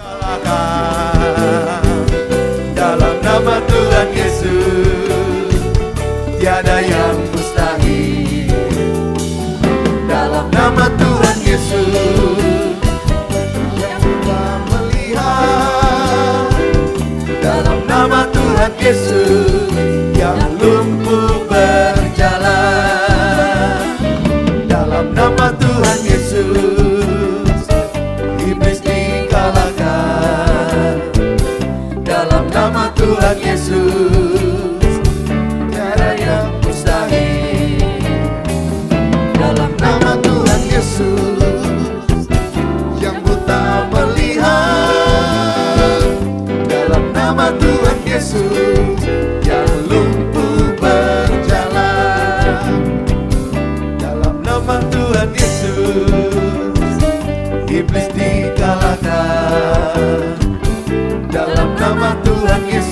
kalahkan. Dalam tiada yang mustahil. Dalam nama Tuhan Yesus yang kita melihat, dalam nama Tuhan Yesus yang lumpuh berjalan, dalam nama Tuhan Yesus iblis dikalahkan, dalam nama Tuhan Yesus tiada yang mustahil. Dalam nama Tuhan Yesus yang buta melihat, dalam nama Tuhan Yesus yang lumpuh berjalan, dalam nama Tuhan Yesus iblis dikalahkan, dalam nama Tuhan Yesus